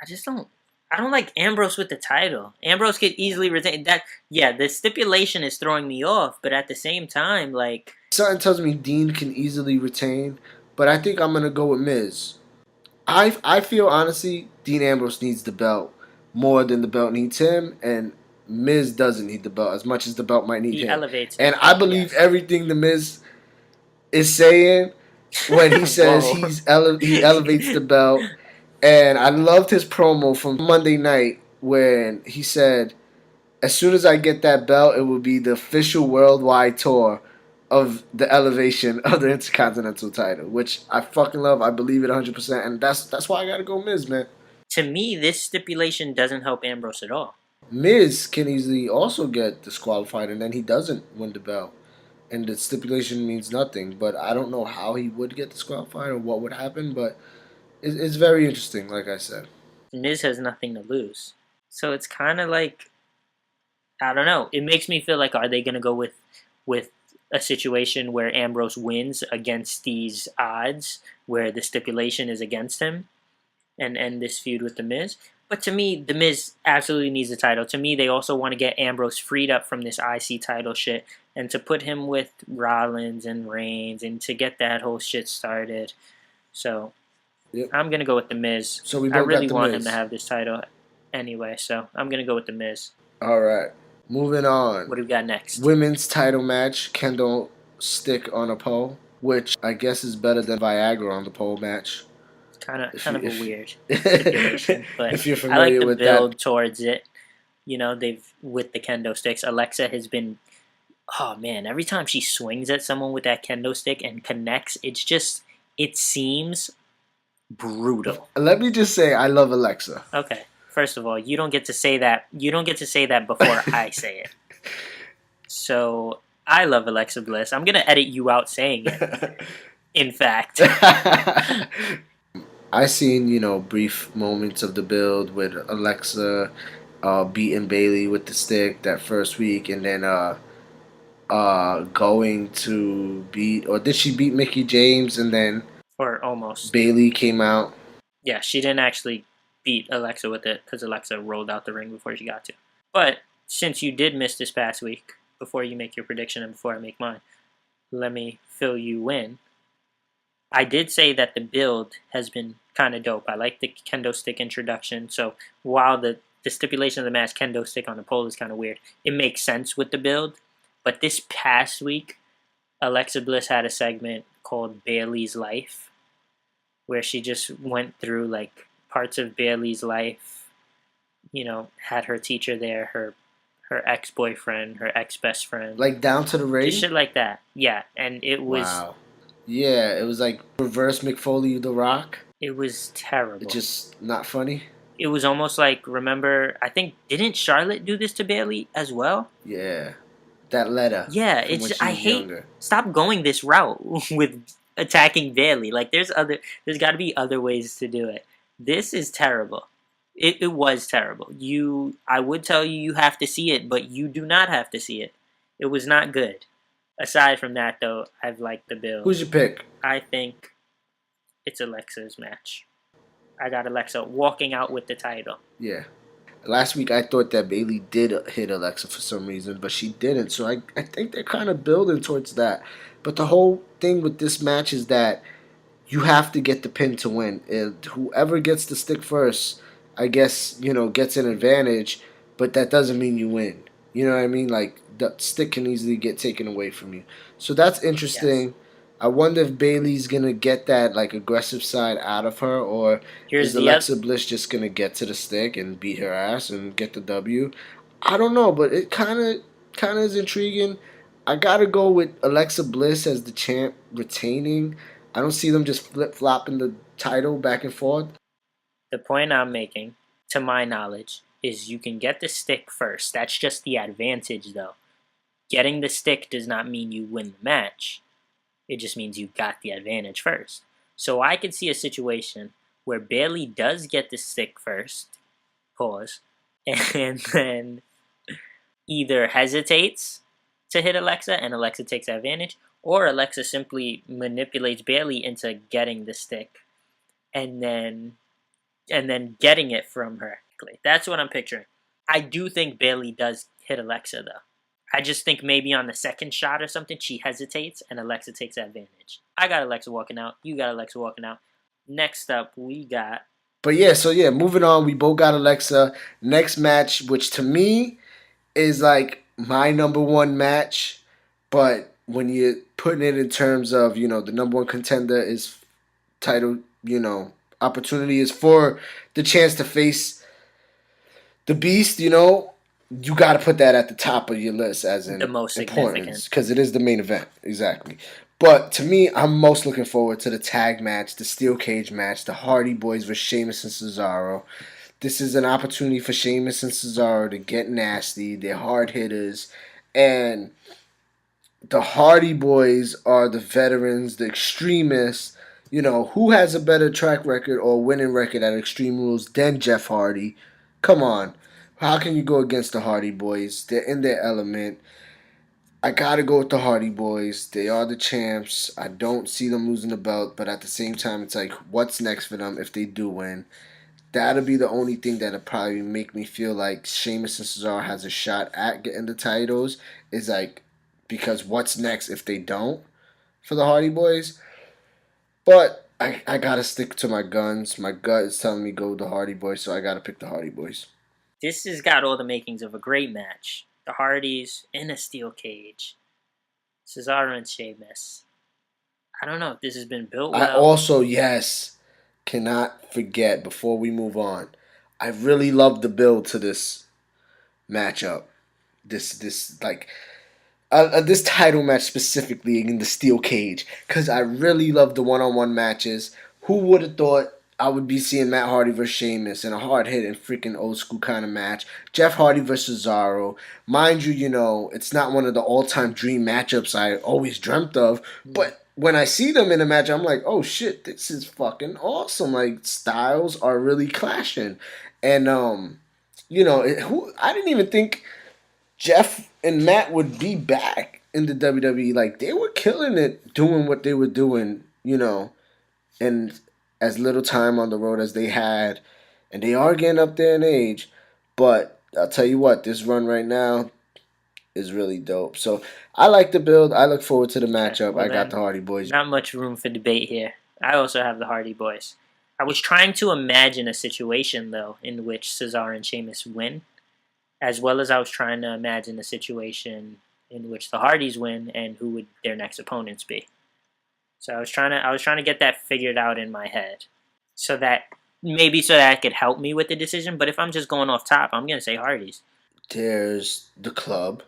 Speaker 2: I don't like Ambrose with the title. Ambrose could easily retain that. Yeah, the stipulation is throwing me off, but at the same time, like...
Speaker 1: Something tells me Dean can easily retain, but I think I'm going to go with Miz. I feel, honestly, Dean Ambrose needs the belt more than the belt needs him, and Miz doesn't need the belt as much as the belt might need him.
Speaker 2: He elevates
Speaker 1: and I believe everything the Miz is saying when he says he elevates the belt. And I loved his promo from Monday night when he said, as soon as I get that belt, it will be the official worldwide tour of the elevation of the Intercontinental title, which I fucking love. I believe it 100%, and that's why I gotta go Miz, man.
Speaker 2: To me, this stipulation doesn't help Ambrose at all.
Speaker 1: Miz can easily also get disqualified, and then he doesn't win the belt, and the stipulation means nothing. But I don't know how he would get disqualified or what would happen, but it's very interesting, like I said.
Speaker 2: Miz has nothing to lose. So it's kind of like, I don't know. It makes me feel like, are they going to go with a situation where Ambrose wins against these odds, where the stipulation is against him, and end this feud with The Miz? But to me, The Miz absolutely needs the title. To me, they also want to get Ambrose freed up from this IC title shit and to put him with Rollins and Reigns and to get that whole shit started. So
Speaker 1: Yep.
Speaker 2: I'm going to go with The Miz.
Speaker 1: So we
Speaker 2: I
Speaker 1: both
Speaker 2: really
Speaker 1: got The
Speaker 2: want
Speaker 1: Miz.
Speaker 2: him to have this title anyway, so I'm going to go with The Miz.
Speaker 1: All right. Moving on.
Speaker 2: What do we got next?
Speaker 1: Women's title match, kendo stick on a pole, which I guess is better than Viagra on the pole match.
Speaker 2: Kind of a weird
Speaker 1: if
Speaker 2: stipulation, but
Speaker 1: if you're
Speaker 2: I like
Speaker 1: familiar
Speaker 2: the
Speaker 1: with
Speaker 2: build
Speaker 1: that.
Speaker 2: towards it. You know, they've with the kendo sticks. Alexa has been, oh man, every time she swings at someone with that kendo stick and connects, it seems brutal.
Speaker 1: Let me just say, I love Alexa.
Speaker 2: Okay, first of all, you don't get to say that. You don't get to say that before I say it. So I love Alexa Bliss. I'm gonna edit you out saying it. In fact.
Speaker 1: I seen, brief moments of the build with Alexa beating Bailey with the stick that first week, and then going to beat, or did she beat Mickey James and then
Speaker 2: or almost
Speaker 1: Bailey came out?
Speaker 2: Yeah, she didn't actually beat Alexa with it because Alexa rolled out the ring before she got to. But since you did miss this past week, before you make your prediction and before I make mine, let me fill you in. I did say that the build has been kind of dope. I like the kendo stick introduction. So while the stipulation of the match, kendo stick on the pole, is kind of weird, it makes sense with the build. But this past week, Alexa Bliss had a segment called Bailey's Life, where she just went through like parts of Bailey's life. You know, had her teacher there, her ex-boyfriend, her ex-best friend.
Speaker 1: Like down to the ring?
Speaker 2: Just shit like that. Yeah, and it was...
Speaker 1: Wow. Yeah, it was like reverse McFoley The Rock.
Speaker 2: It was terrible.
Speaker 1: It's just not funny.
Speaker 2: It was almost like, remember, I think, didn't Charlotte do this to Bailey as well?
Speaker 1: Yeah. That letter.
Speaker 2: Yeah, it's... I hate... Younger. Stop going this route with attacking Bailey. Like, there's got to be other ways to do it. This is terrible. It was terrible. I would tell you have to see it, but you do not have to see it. It was not good. Aside from that, though, I've liked the build.
Speaker 1: Who's your pick?
Speaker 2: I think it's Alexa's match. I got Alexa walking out with the title.
Speaker 1: Yeah. Last week I thought that Bailey did hit Alexa for some reason, but she didn't. So I think they're kind of building towards that. But the whole thing with this match is that you have to get the pin to win. And whoever gets the stick first, I guess, gets an advantage, but that doesn't mean you win. You know what I mean? Like, the stick can easily get taken away from you. So that's interesting. Yes. I wonder if Bailey's going to get that, like, aggressive side out of her, or is Alexa Bliss just going to get to the stick and beat her ass and get the W? I don't know, but it kind of is intriguing. I got to go with Alexa Bliss as the champ retaining. I don't see them just flip-flopping the title back and forth.
Speaker 2: The point I'm making, to my knowledge, is you can get the stick first. That's just the advantage, though. Getting the stick does not mean you win the match. It just means you got the advantage first. So I could see a situation where Bailey does get the stick first, pause, and then either hesitates to hit Alexa and Alexa takes advantage, or Alexa simply manipulates Bailey into getting the stick and then getting it from her. That's what I'm picturing. I do think Bailey does hit Alexa, though. I just think maybe on the second shot or something, she hesitates and Alexa takes advantage. I got Alexa walking out. You got Alexa walking out. Next up, we got...
Speaker 1: But yeah, moving on. We both got Alexa. Next match, which to me is like my number one match. But when you're putting it in terms of, the number one contender is title, opportunity is for the chance to face the Beast, you got to put that at the top of your list as in
Speaker 2: the most
Speaker 1: importance, because it is the main event. Exactly. But to me, I'm most looking forward to the tag match, the steel cage match, the Hardy Boys versus Sheamus and Cesaro. This is an opportunity for Sheamus and Cesaro to get nasty. They're hard hitters. And the Hardy Boys are the veterans, the extremists. Who has a better track record or winning record at Extreme Rules than Jeff Hardy? Come on. How can you go against the Hardy Boys? They're in their element. I gotta go with the Hardy Boys. They are the champs. I don't see them losing the belt, but at the same time, it's like, what's next for them if they do win? That'll be the only thing that'll probably make me feel like Sheamus and Cesaro has a shot at getting the titles, is like, because what's next if they don't for the Hardy Boys? But I gotta stick to my guns. My gut is telling me go with the Hardy Boys, so I gotta pick the Hardy Boys.
Speaker 2: This has got all the makings of a great match. The Hardys in a steel cage. Cesaro and Sheamus. I don't know if this has been built
Speaker 1: I
Speaker 2: well.
Speaker 1: also, yes, cannot forget before we move on. I really love the build to this matchup. This like this title match specifically in the steel cage because I really love the one-on-one matches. Who would have thought I would be seeing Matt Hardy versus Sheamus in a hard-hitting freaking old school kind of match? Jeff Hardy versus Cesaro. Mind you, it's not one of the all-time dream matchups I always dreamt of, but when I see them in a match, I'm like, oh shit, this is fucking awesome. Like, styles are really clashing. And, I didn't even think Jeff and Matt would be back in the WWE. Like, they were killing it doing what they were doing, and as little time on the road as they had. And they are getting up there in age. But I'll tell you what, this run right now is really dope. So I like the build. I look forward to the matchup.
Speaker 2: Well,
Speaker 1: I got the Hardy Boys.
Speaker 2: Not much room for debate here. I also have the Hardy Boys. I was trying to imagine a situation, though, in which Cesaro and Sheamus win, as well as I was trying to imagine a situation in which the Hardys win and who would their next opponents be. So I was trying to get that figured out in my head, so that it could help me with the decision. But if I'm just going off top, I'm gonna say Hardys.
Speaker 1: There's the club.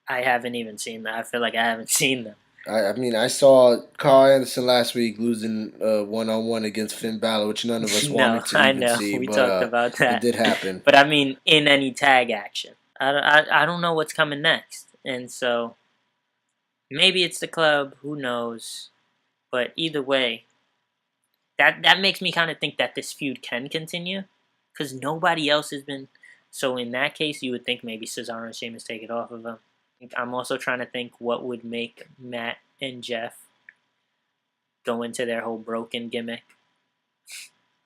Speaker 2: I haven't even seen that. I feel like I haven't seen them.
Speaker 1: I saw Carl Anderson last week losing one-on-one against Finn Balor, which none of us wanted to even see.
Speaker 2: We
Speaker 1: but,
Speaker 2: talked about that.
Speaker 1: It did happen.
Speaker 2: But I mean, in any tag action, I don't know what's coming next, and so maybe it's the club. Who knows? But either way, that makes me kind of think that this feud can continue because nobody else has been. So in that case, you would think maybe Cesaro and Sheamus take it off of him. I'm also trying to think what would make Matt and Jeff go into their whole broken gimmick.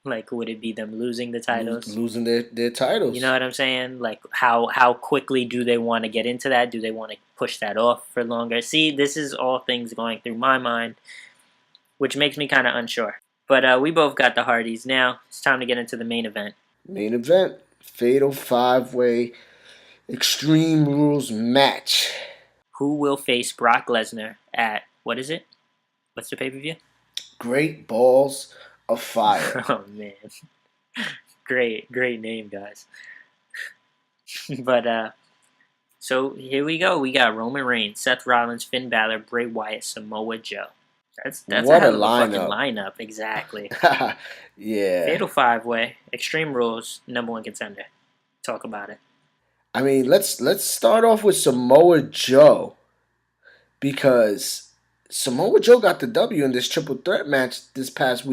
Speaker 2: Like, would it be them losing the titles?
Speaker 1: Losing their titles.
Speaker 2: You know what I'm saying? Like, how quickly do they want to get into that? Do they want to push that off for longer? See, this is all things going through my mind, which makes me kind of unsure. But we both got the Hardys. Now, it's time to get into the main event.
Speaker 1: Main event. Fatal 5-way Extreme Rules match.
Speaker 2: Who will face Brock Lesnar at, what is it? What's the pay-per-view?
Speaker 1: Great Balls of Fire.
Speaker 2: Oh, man. Great name, guys. But, so here we go. We got Roman Reigns, Seth Rollins, Finn Balor, Bray Wyatt, Samoa Joe. That's
Speaker 1: what
Speaker 2: a hell of
Speaker 1: a
Speaker 2: fucking lineup. Exactly.
Speaker 1: Yeah.
Speaker 2: Fatal 5-way, Extreme Rules, #1 contender. Talk about it.
Speaker 1: I mean, let's start off with Samoa Joe, because Samoa Joe got the W in this triple threat match this past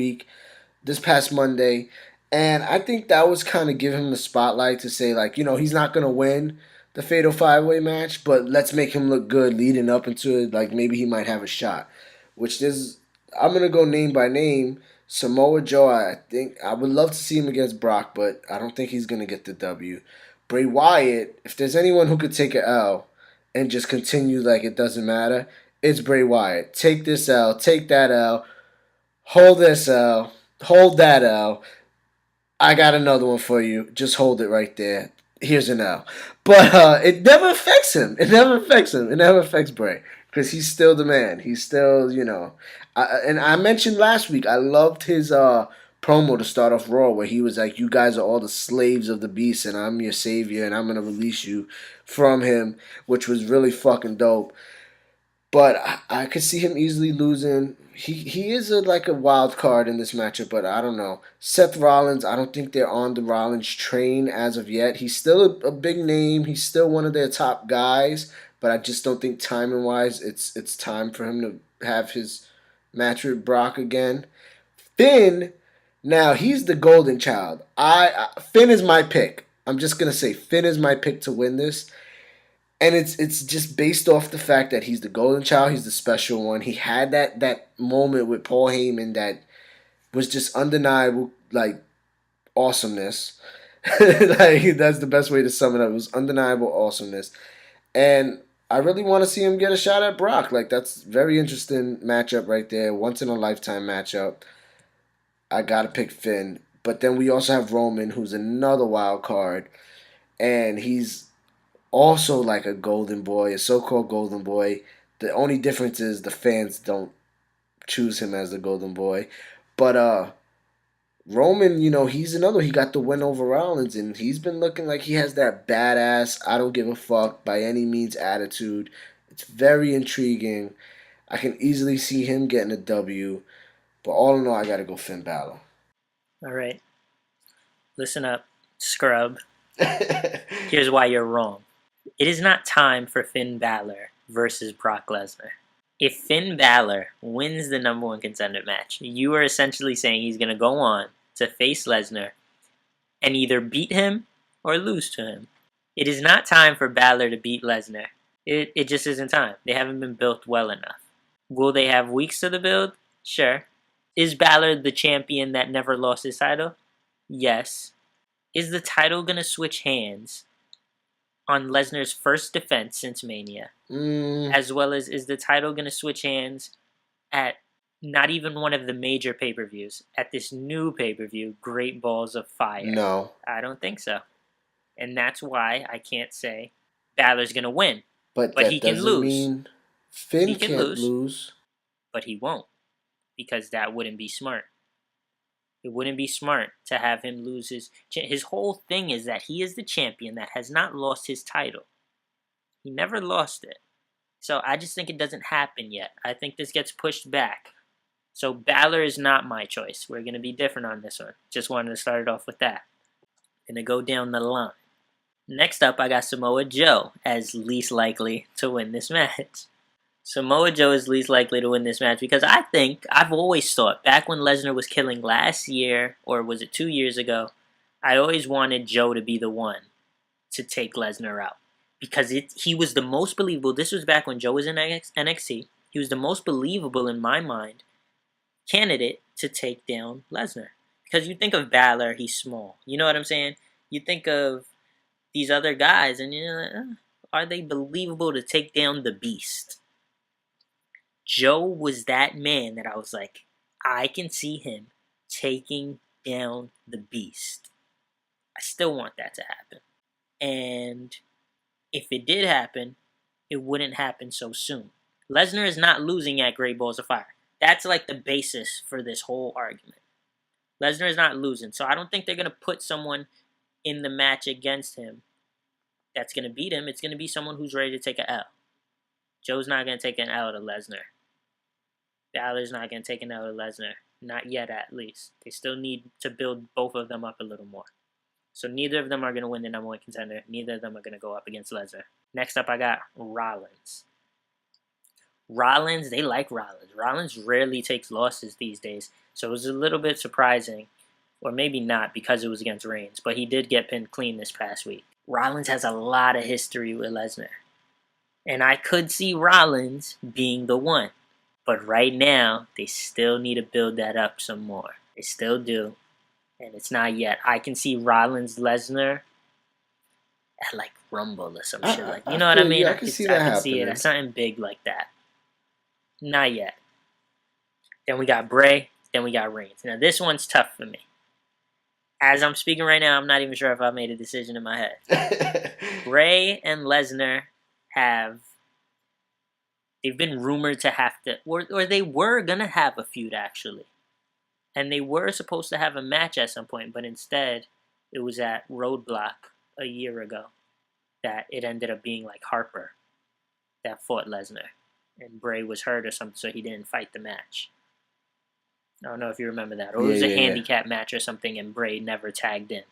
Speaker 1: Monday, and I think that was kind of giving him the spotlight to say, like, he's not gonna win the Fatal 5-way match, but let's make him look good leading up into it. Like, maybe he might have a shot. I'm gonna go name by name. Samoa Joe, I think I would love to see him against Brock, but I don't think he's gonna get the W. Bray Wyatt, if there's anyone who could take an L and just continue like it doesn't matter, it's Bray Wyatt. Take this L, take that L, hold this L, hold that L. I got another one for you. Just hold it right there. Here's an L. But it never affects him. It never affects Bray. Because he's still the man. He's still, and I mentioned last week, I loved his promo to start off Raw, where he was like, you guys are all the slaves of the beast, and I'm your savior, and I'm going to release you from him, which was really fucking dope. But I could see him easily losing. He is like a wild card in this matchup, but I don't know. Seth Rollins, I don't think they're on the Rollins train as of yet. He's still a big name. He's still one of their top guys. But I just don't think timing-wise it's time for him to have his match with Brock again. Finn, now he's the golden child. Finn is my pick. I'm just going to say Finn is my pick to win this. And it's just based off the fact that he's the golden child. He's the special one. He had that moment with Paul Heyman that was just undeniable, like, awesomeness. Like, that's the best way to sum it up. It was undeniable awesomeness. And I really want to see him get a shot at Brock. Like, that's very interesting matchup right there. Once in a lifetime matchup. I gotta pick Finn. But then we also have Roman, who's another wild card, and he's also like a golden boy, a so-called golden boy. The only difference is the fans don't choose him as the golden boy. But Roman, he's another. He got the win over Rollins, and he's been looking like he has that badass, I don't give a fuck by any means attitude. It's very intriguing. I can easily see him getting a W. But all in all, I gotta go Finn Balor.
Speaker 2: All right. Listen up, scrub. Here's why you're wrong. It is not time for Finn Balor versus Brock Lesnar. If Finn Balor wins the number one contender match, you are essentially saying he's going to go on to face Lesnar and either beat him or lose to him. It is not time for Balor to beat Lesnar. It just isn't time. They haven't been built well enough. Will they have weeks to the build? Sure. Is Balor the champion that never lost his title? Yes. Is the title going to switch hands on Lesnar's first defense since Mania? As well as, is the title going to switch hands at not even one of the major pay-per-views, at this new pay-per-view, Great Balls of Fire?
Speaker 1: No.
Speaker 2: I don't think so. And that's why I can't say Balor's going to win.
Speaker 1: But
Speaker 2: he can lose.
Speaker 1: Mean Finn
Speaker 2: he can
Speaker 1: can't lose.
Speaker 2: But he won't, because that wouldn't be smart. It wouldn't be smart to have him lose his whole thing is that he is the champion that has not lost his title. He never lost it. So I just think it doesn't happen yet. I think this gets pushed back. So Balor is not my choice. We're going to be different on this one. Just wanted to start it off with that. Going to go down the line. Next up, I got Samoa Joe as least likely to win this match. Samoa Joe is least likely to win this match because I've always thought, back when Lesnar was killing last year, or was it 2 years ago, I always wanted Joe to be the one to take Lesnar out. Because he was the most believable. This was back when Joe was in NXT. He was the most believable, in my mind, candidate to take down Lesnar. Because you think of Balor, he's small. You know what I'm saying? You think of these other guys, and you're like, are they believable to take down the Beast? Joe was that man that I was like, I can see him taking down the Beast. I still want that to happen. And if it did happen, it wouldn't happen so soon. Lesnar is not losing at Great Balls of Fire. That's like the basis for this whole argument. Lesnar is not losing. So I don't think they're going to put someone in the match against him that's going to beat him. It's going to be someone who's ready to take an L. Joe's not going to take an L to Lesnar. Balor's not going to take an L to Lesnar. Not yet, at least. They still need to build both of them up a little more. So neither of them are going to win the number one contender. Neither of them are going to go up against Lesnar. Next up, I got Rollins. They like Rollins. Rollins rarely takes losses these days. So it was a little bit surprising. Or maybe not because it was against Reigns. But he did get pinned clean this past week. Rollins has a lot of history with Lesnar. And I could see Rollins being the one. But right now, they still need to build that up some more. They still do. And it's not yet. I can see Rollins Lesnar at like Rumble or some shit. Like, you know what I mean?
Speaker 1: Yeah, I can see that happening.
Speaker 2: See it at something big like that. Not yet. Then we got Bray. Then we got Reigns. Now, this one's tough for me. As I'm speaking right now, I'm not even sure if I made a decision in my head. Bray and Lesnar they've been rumored to have to, or they were going to have a feud, actually. And they were supposed to have a match at some point, but instead, it was at Roadblock a year ago that it ended up being like Harper that fought Lesnar. And Bray was hurt or something, so he didn't fight the match. I don't know if you remember that. Or it was a handicap match or something, and Bray never tagged in.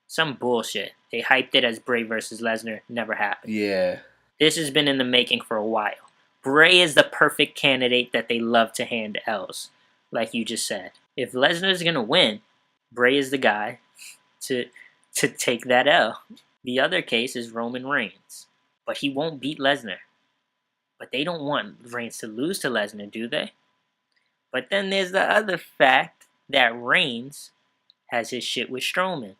Speaker 2: Some bullshit. They hyped it as Bray versus Lesnar. Never happened.
Speaker 1: Yeah.
Speaker 2: This has been in the making for a while. Bray is the perfect candidate that they love to hand L's, like you just said. If Lesnar is going to win, Bray is the guy to take that L. The other case is Roman Reigns. But he won't beat Lesnar. But they don't want Reigns to lose to Lesnar, do they? But then there's the other fact that Reigns has his shit with Strowman.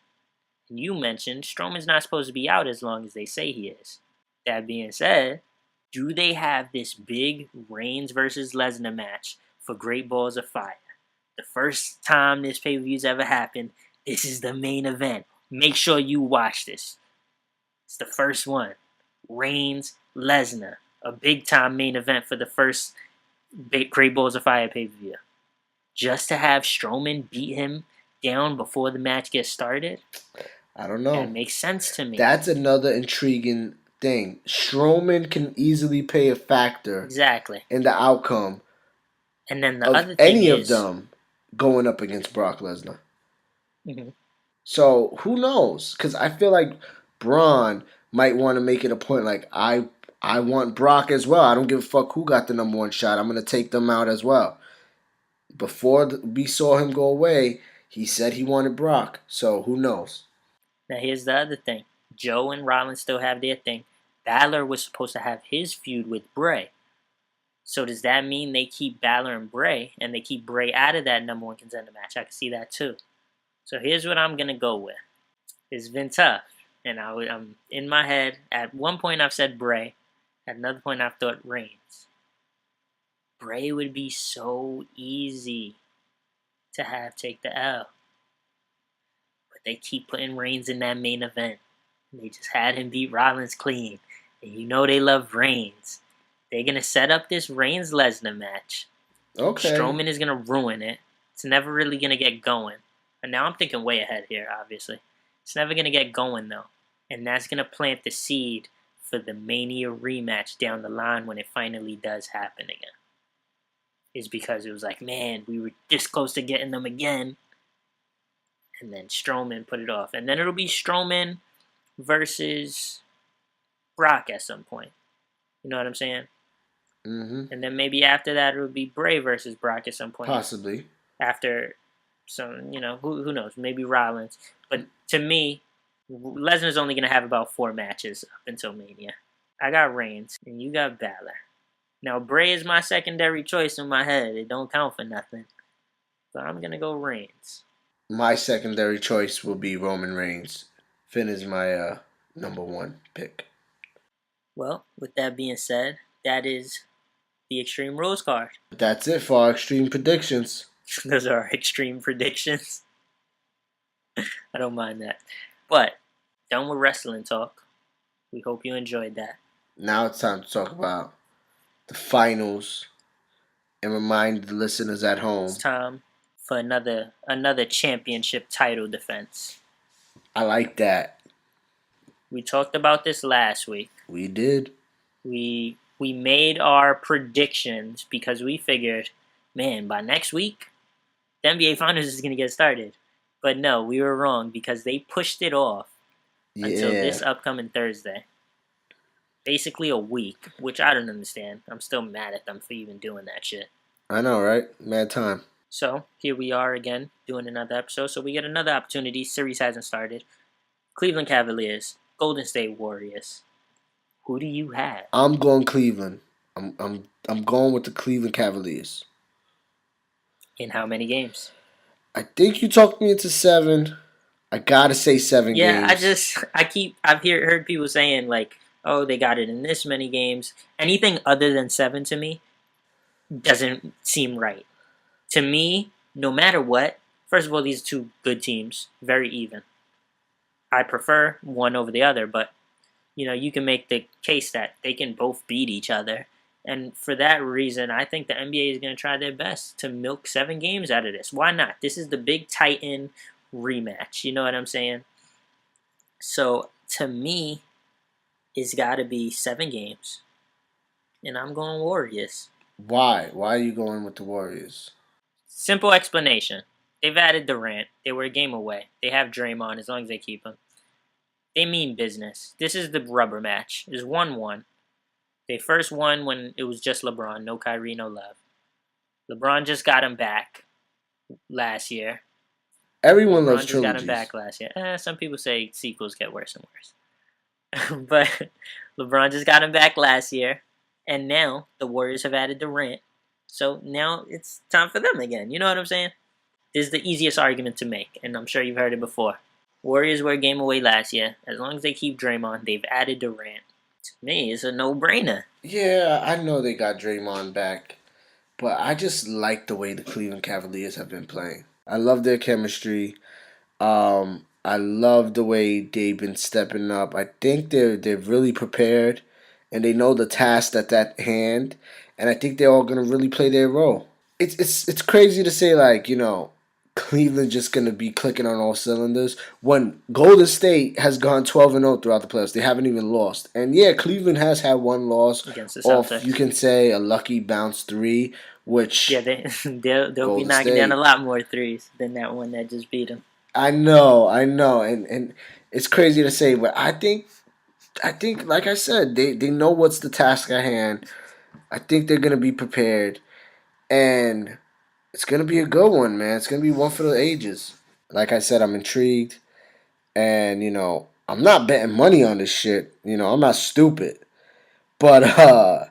Speaker 2: And you mentioned Strowman's not supposed to be out as long as they say he is. That being said, do they have this big Reigns versus Lesnar match for Great Balls of Fire? The first time this pay-per-view's ever happened, this is the main event. Make sure you watch this. It's the first one. Reigns, Lesnar. A big-time main event for the first Great Balls of Fire pay-per-view. Just to have Strowman beat him down before the match gets started?
Speaker 1: I don't know.
Speaker 2: That makes sense to me.
Speaker 1: That's another intriguing thing. Strowman can easily play a factor in the outcome.
Speaker 2: And then the other thing
Speaker 1: any of them going up against Brock Lesnar.
Speaker 2: Mm-hmm.
Speaker 1: So who knows? Because I feel like Braun might want to make it a point like I want Brock as well. I don't give a fuck who got the number one shot. I'm gonna take them out as well. Before we saw him go away, he said he wanted Brock. So who knows?
Speaker 2: Now here's the other thing. Joe and Rollins still have their thing. Balor was supposed to have his feud with Bray. So does that mean they keep Balor and Bray, and they keep Bray out of that number one contender match? I can see that too. So here's what I'm going to go with. It's been tough. And I'm in my head. At one point I've said Bray. At another point I've thought Reigns. Bray would be so easy to have take the L. But they keep putting Reigns in that main event. They just had him beat Rollins clean. And you know they love Reigns. They're going to set up this Reigns-Lesnar match.
Speaker 1: Okay.
Speaker 2: Strowman is going to ruin it. It's never really going to get going. And now I'm thinking way ahead here, obviously. It's never going to get going, though. And that's going to plant the seed for the Mania rematch down the line when it finally does happen again. Is because it was like, man, we were this close to getting them again. And then Strowman put it off. And then it'll be Strowman versus Brock at some point. You know what I'm saying?
Speaker 1: Mm-hmm.
Speaker 2: And then maybe after that it would be Bray versus Brock at some point.
Speaker 1: Possibly.
Speaker 2: After some, who knows? Maybe Rollins. But to me, Lesnar's only going to have about 4 matches up until Mania. I got Reigns, and you got Balor. Now, Bray is my secondary choice in my head. It don't count for nothing. But I'm going to go Reigns.
Speaker 1: My secondary choice will be Roman Reigns. Finn is my number one pick.
Speaker 2: Well, with that being said, that is the Extreme Rules card.
Speaker 1: That's it for our extreme predictions.
Speaker 2: Those are our extreme predictions. I don't mind that. But, done with wrestling talk. We hope you enjoyed that.
Speaker 1: Now it's time to talk about the finals and remind the listeners at home.
Speaker 2: It's time for another championship title defense.
Speaker 1: I like that.
Speaker 2: We talked about this last week.
Speaker 1: We did.
Speaker 2: We made our predictions because we figured, man, by next week, the NBA Finals is going to get started. But no, we were wrong because they pushed it off until this upcoming Thursday. Basically a week, which I don't understand. I'm still mad at them for even doing that shit.
Speaker 1: I know, right? Mad time.
Speaker 2: So, here we are again, doing another episode. So we get another opportunity. Series hasn't started. Cleveland Cavaliers, Golden State Warriors. Who do you have?
Speaker 1: I'm going Cleveland. I'm going with the Cleveland Cavaliers.
Speaker 2: In how many games?
Speaker 1: I think you talked me into 7. I gotta say 7 games.
Speaker 2: I've heard people saying like, oh, they got it in this many games. Anything other than 7 to me doesn't seem right. To me, no matter what, first of all, these are 2 good teams, very even. I prefer one over the other, but you can make the case that they can both beat each other. And for that reason, I think the NBA is going to try their best to milk 7 games out of this. Why not? This is the big Titan rematch. You know what I'm saying? So, to me, it's got to be 7 games. And I'm going Warriors.
Speaker 1: Why? Why are you going with the Warriors?
Speaker 2: Simple explanation. They've added Durant. They were a game away. They have Draymond as long as they keep him. They mean business. This is the rubber match. It's 1-1. They first won when it was just LeBron. No Kyrie, no Love. LeBron just got him back last year.
Speaker 1: Everyone loves trilogies.
Speaker 2: LeBron just got him back last year. Some people say sequels get worse and worse. But LeBron just got him back last year. And now the Warriors have added Durant. So now it's time for them again. You know what I'm saying? This is the easiest argument to make. And I'm sure you've heard it before. Warriors were a game away last year. As long as they keep Draymond, they've added Durant. To me, it's a no-brainer.
Speaker 1: Yeah, I know they got Draymond back. But I just like the way the Cleveland Cavaliers have been playing. I love their chemistry. I love the way they've been stepping up. I think they're really prepared, and they know the task that's at hand, and I think they're all gonna really play their role. It's crazy to say, like, Cleveland just gonna be clicking on all cylinders when Golden State has gone 12-0 throughout the playoffs. They haven't even lost, and yeah, Cleveland has had one loss
Speaker 2: against the
Speaker 1: off,
Speaker 2: Celtics.
Speaker 1: you can say, a lucky bounce three, which
Speaker 2: Yeah, they'll be
Speaker 1: Golden
Speaker 2: knocking
Speaker 1: State.
Speaker 2: down a lot more threes than that one that just beat them.
Speaker 1: I know, and it's crazy to say, but I think, like I said, they know what's the task at hand. I think they're gonna be prepared, and it's gonna be a good one, man. It's gonna be one for the ages. Like I said, I'm intrigued, and I'm not betting money on this shit. I'm not stupid, but I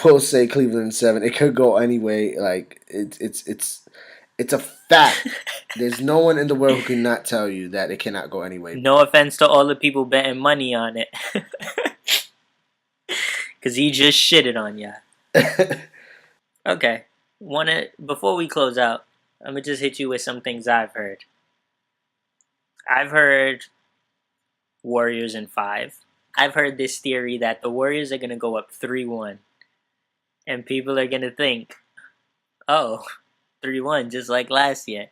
Speaker 1: will say Cleveland 7. It could go anyway. Like it's a fact. There's no one in the world who cannot tell you that it cannot go anyway.
Speaker 2: No offense to all the people betting money on it. Because he just shitted on ya. Okay. Before we close out, I'm going to just hit you with some things I've heard. I've heard Warriors in 5. I've heard this theory that the Warriors are going to go up 3-1. And people are going to think, oh, 3-1 just like last year.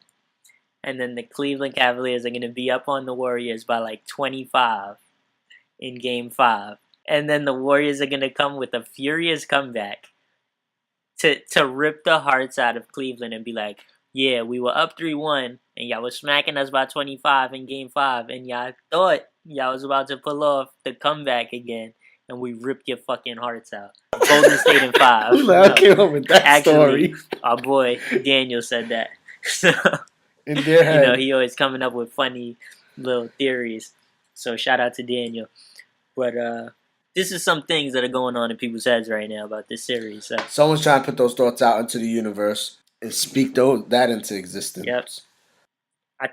Speaker 2: And then the Cleveland Cavaliers are going to be up on the Warriors by like 25 in Game 5. And then the Warriors are going to come with a furious comeback to rip the hearts out of Cleveland and be like, yeah, we were up 3-1 and y'all was smacking us by 25 in Game 5 and y'all thought y'all was about to pull off the comeback again and we ripped your fucking hearts out. Golden State in 5.
Speaker 1: Who the hell came up with that story?
Speaker 2: Our boy Daniel said that. So,
Speaker 1: in their head.
Speaker 2: he always coming up with funny little theories. So shout out to Daniel. But this is some things that are going on in people's heads right now about this series. So.
Speaker 1: Someone's trying to put those thoughts out into the universe and speak that into existence.
Speaker 2: Yep. I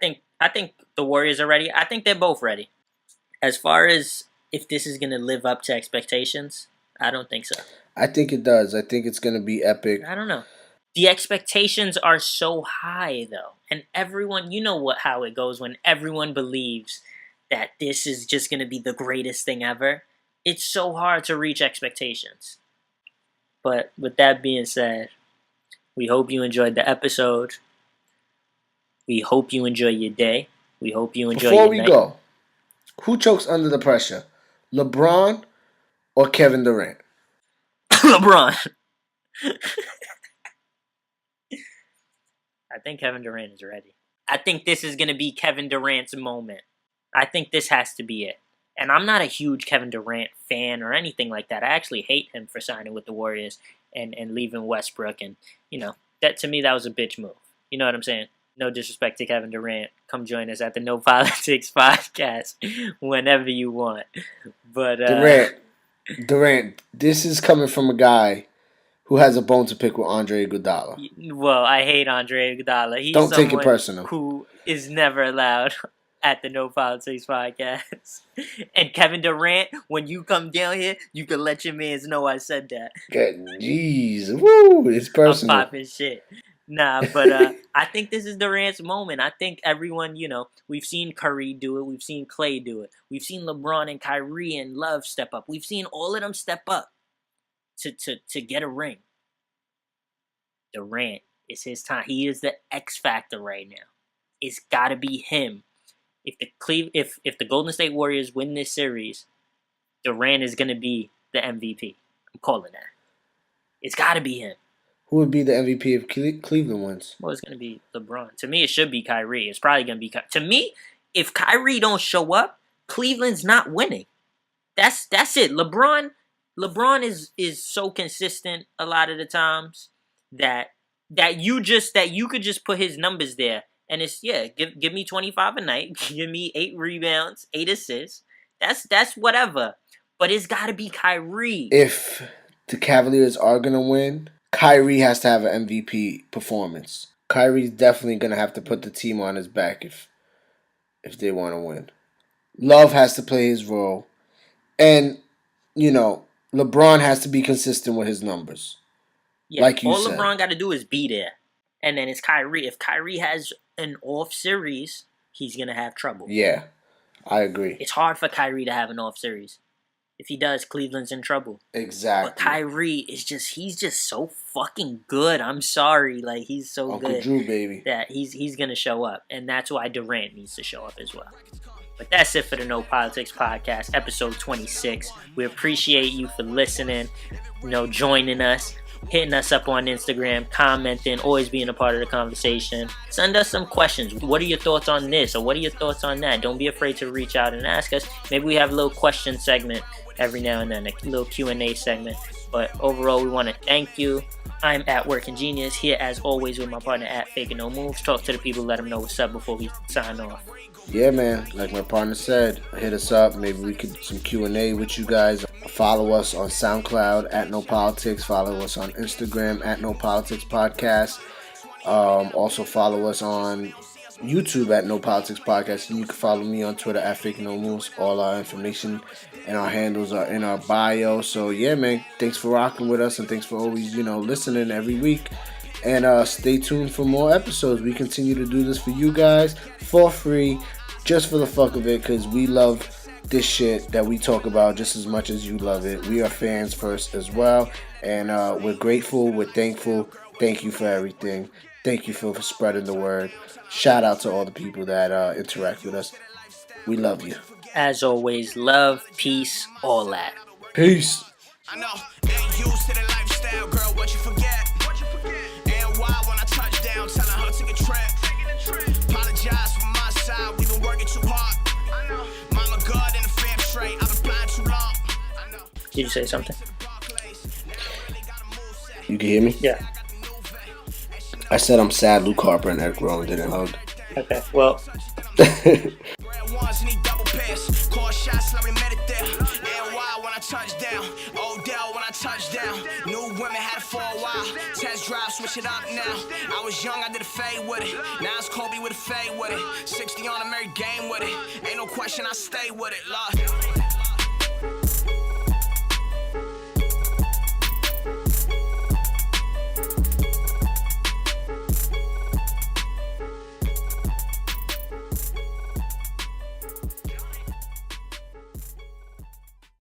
Speaker 2: think the Warriors are ready. I think they're both ready. As far as if this is going to live up to expectations, I don't think so.
Speaker 1: I think it does. I think it's going to be epic.
Speaker 2: I don't know. The expectations are so high, though. And everyone, how it goes when everyone believes that this is just going to be the greatest thing ever. It's so hard to reach expectations. But with that being said, we hope you enjoyed the episode. We hope you enjoy your day. We hope you enjoy your night.
Speaker 1: Before we go, who chokes under the pressure? LeBron or Kevin Durant?
Speaker 2: LeBron. I think Kevin Durant is ready. I think this is going to be Kevin Durant's moment. I think this has to be it. And I'm not a huge Kevin Durant fan or anything like that. I actually hate him for signing with the Warriors and leaving Westbrook. And, that to me, that was a bitch move. You know what I'm saying? No disrespect to Kevin Durant. Come join us at the No Politics podcast whenever you want. But
Speaker 1: Durant, this is coming from a guy who has a bone to pick with Andre Iguodala.
Speaker 2: Well, I hate Andre Iguodala. He's
Speaker 1: Don't take it personal.
Speaker 2: Who is never allowed at the No Politics podcast. And Kevin Durant, when you come down here, you can let your mans know I said that.
Speaker 1: Jeez, woo, it's personal.
Speaker 2: I'm popping shit. Nah, but I think this is Durant's moment. I think everyone, we've seen Curry do it. We've seen Clay do it. We've seen LeBron and Kyrie and Love step up. We've seen all of them step up to get a ring. Durant, it's his time. He is the X factor right now. It's got to be him. If the Golden State Warriors win this series, Durant is going to be the MVP. I'm calling that. It's got to be him.
Speaker 1: Who would be the MVP if Cleveland wins?
Speaker 2: Well, it's going to be LeBron. To me, it should be Kyrie. It's probably going to be To me, if Kyrie don't show up, Cleveland's not winning. That's it. LeBron is so consistent a lot of the times that you could just put his numbers there. And it's, give me 25 a night. Give me 8 rebounds, 8 assists. That's whatever. But it's got to be Kyrie.
Speaker 1: If the Cavaliers are going to win, Kyrie has to have an MVP performance. Kyrie's definitely going to have to put the team on his back if they want to win. Love has to play his role. And, LeBron has to be consistent with his numbers.
Speaker 2: Yeah,
Speaker 1: like you
Speaker 2: all
Speaker 1: said.
Speaker 2: LeBron got to do is be there. And then it's Kyrie. If Kyrie has an off series, he's going to have trouble.
Speaker 1: Yeah, I agree.
Speaker 2: It's hard for Kyrie to have an off series. If he does, Cleveland's in trouble.
Speaker 1: Exactly.
Speaker 2: But Kyrie is he's just so fucking good. I'm sorry. Like, he's so
Speaker 1: Uncle
Speaker 2: good.
Speaker 1: Drew, baby.
Speaker 2: That he's going to show up. And that's why Durant needs to show up as well. But that's it for the No Politics Podcast, episode 26. We appreciate you for listening, joining us, hitting us up on Instagram, commenting, always being a part of the conversation. Send us some questions. What are your thoughts on this? Or what are your thoughts on that? Don't be afraid to reach out and ask us. Maybe we have a little question segment every now and then, a little Q&A segment. But overall, we want to thank you. I'm at Working Genius, here as always with my partner at Faking No Moves. Talk to the people, let them know what's up before we sign off.
Speaker 1: Yeah, man. Like my partner said, hit us up. Maybe we could some Q&A with you guys. Follow us on SoundCloud at No Politics. Follow us on Instagram at No Politics Podcast. Also follow us on YouTube at No Politics Podcast. And you can follow me on Twitter at Fake No Moves. All our information and our handles are in our bio. So yeah, man. Thanks for rocking with us, and thanks for always, listening every week. And stay tuned for more episodes. We continue to do this for you guys for free, just for the fuck of it, because we love this shit that we talk about just as much as you love it. We are fans first as well, and we're grateful, we're thankful. Thank you for everything. Thank you for spreading the word. Shout out to all the people that interact with us. We love you.
Speaker 2: As always, love, peace, all that.
Speaker 1: Peace.
Speaker 3: I know, ain't used to the lifestyle, girl, what you forget? And why when I touch down, telling her to take a trip. Apologize for my side, we've been working too hard. I know, mama good in the fam straight, I've been blind too long. I know.
Speaker 2: Did you say something?
Speaker 1: You can hear me?
Speaker 2: Yeah.
Speaker 1: I said I'm sad Luke Harper and Eric Rowan didn't hug.
Speaker 2: Okay, well.
Speaker 3: Touchdown, new women had it for a while. Test drive, switch it up now. I was young, I did a fade with it. Now it's Kobe with a fade with it. 60 on a merry game with it. Ain't no question, I stay with it, Lord.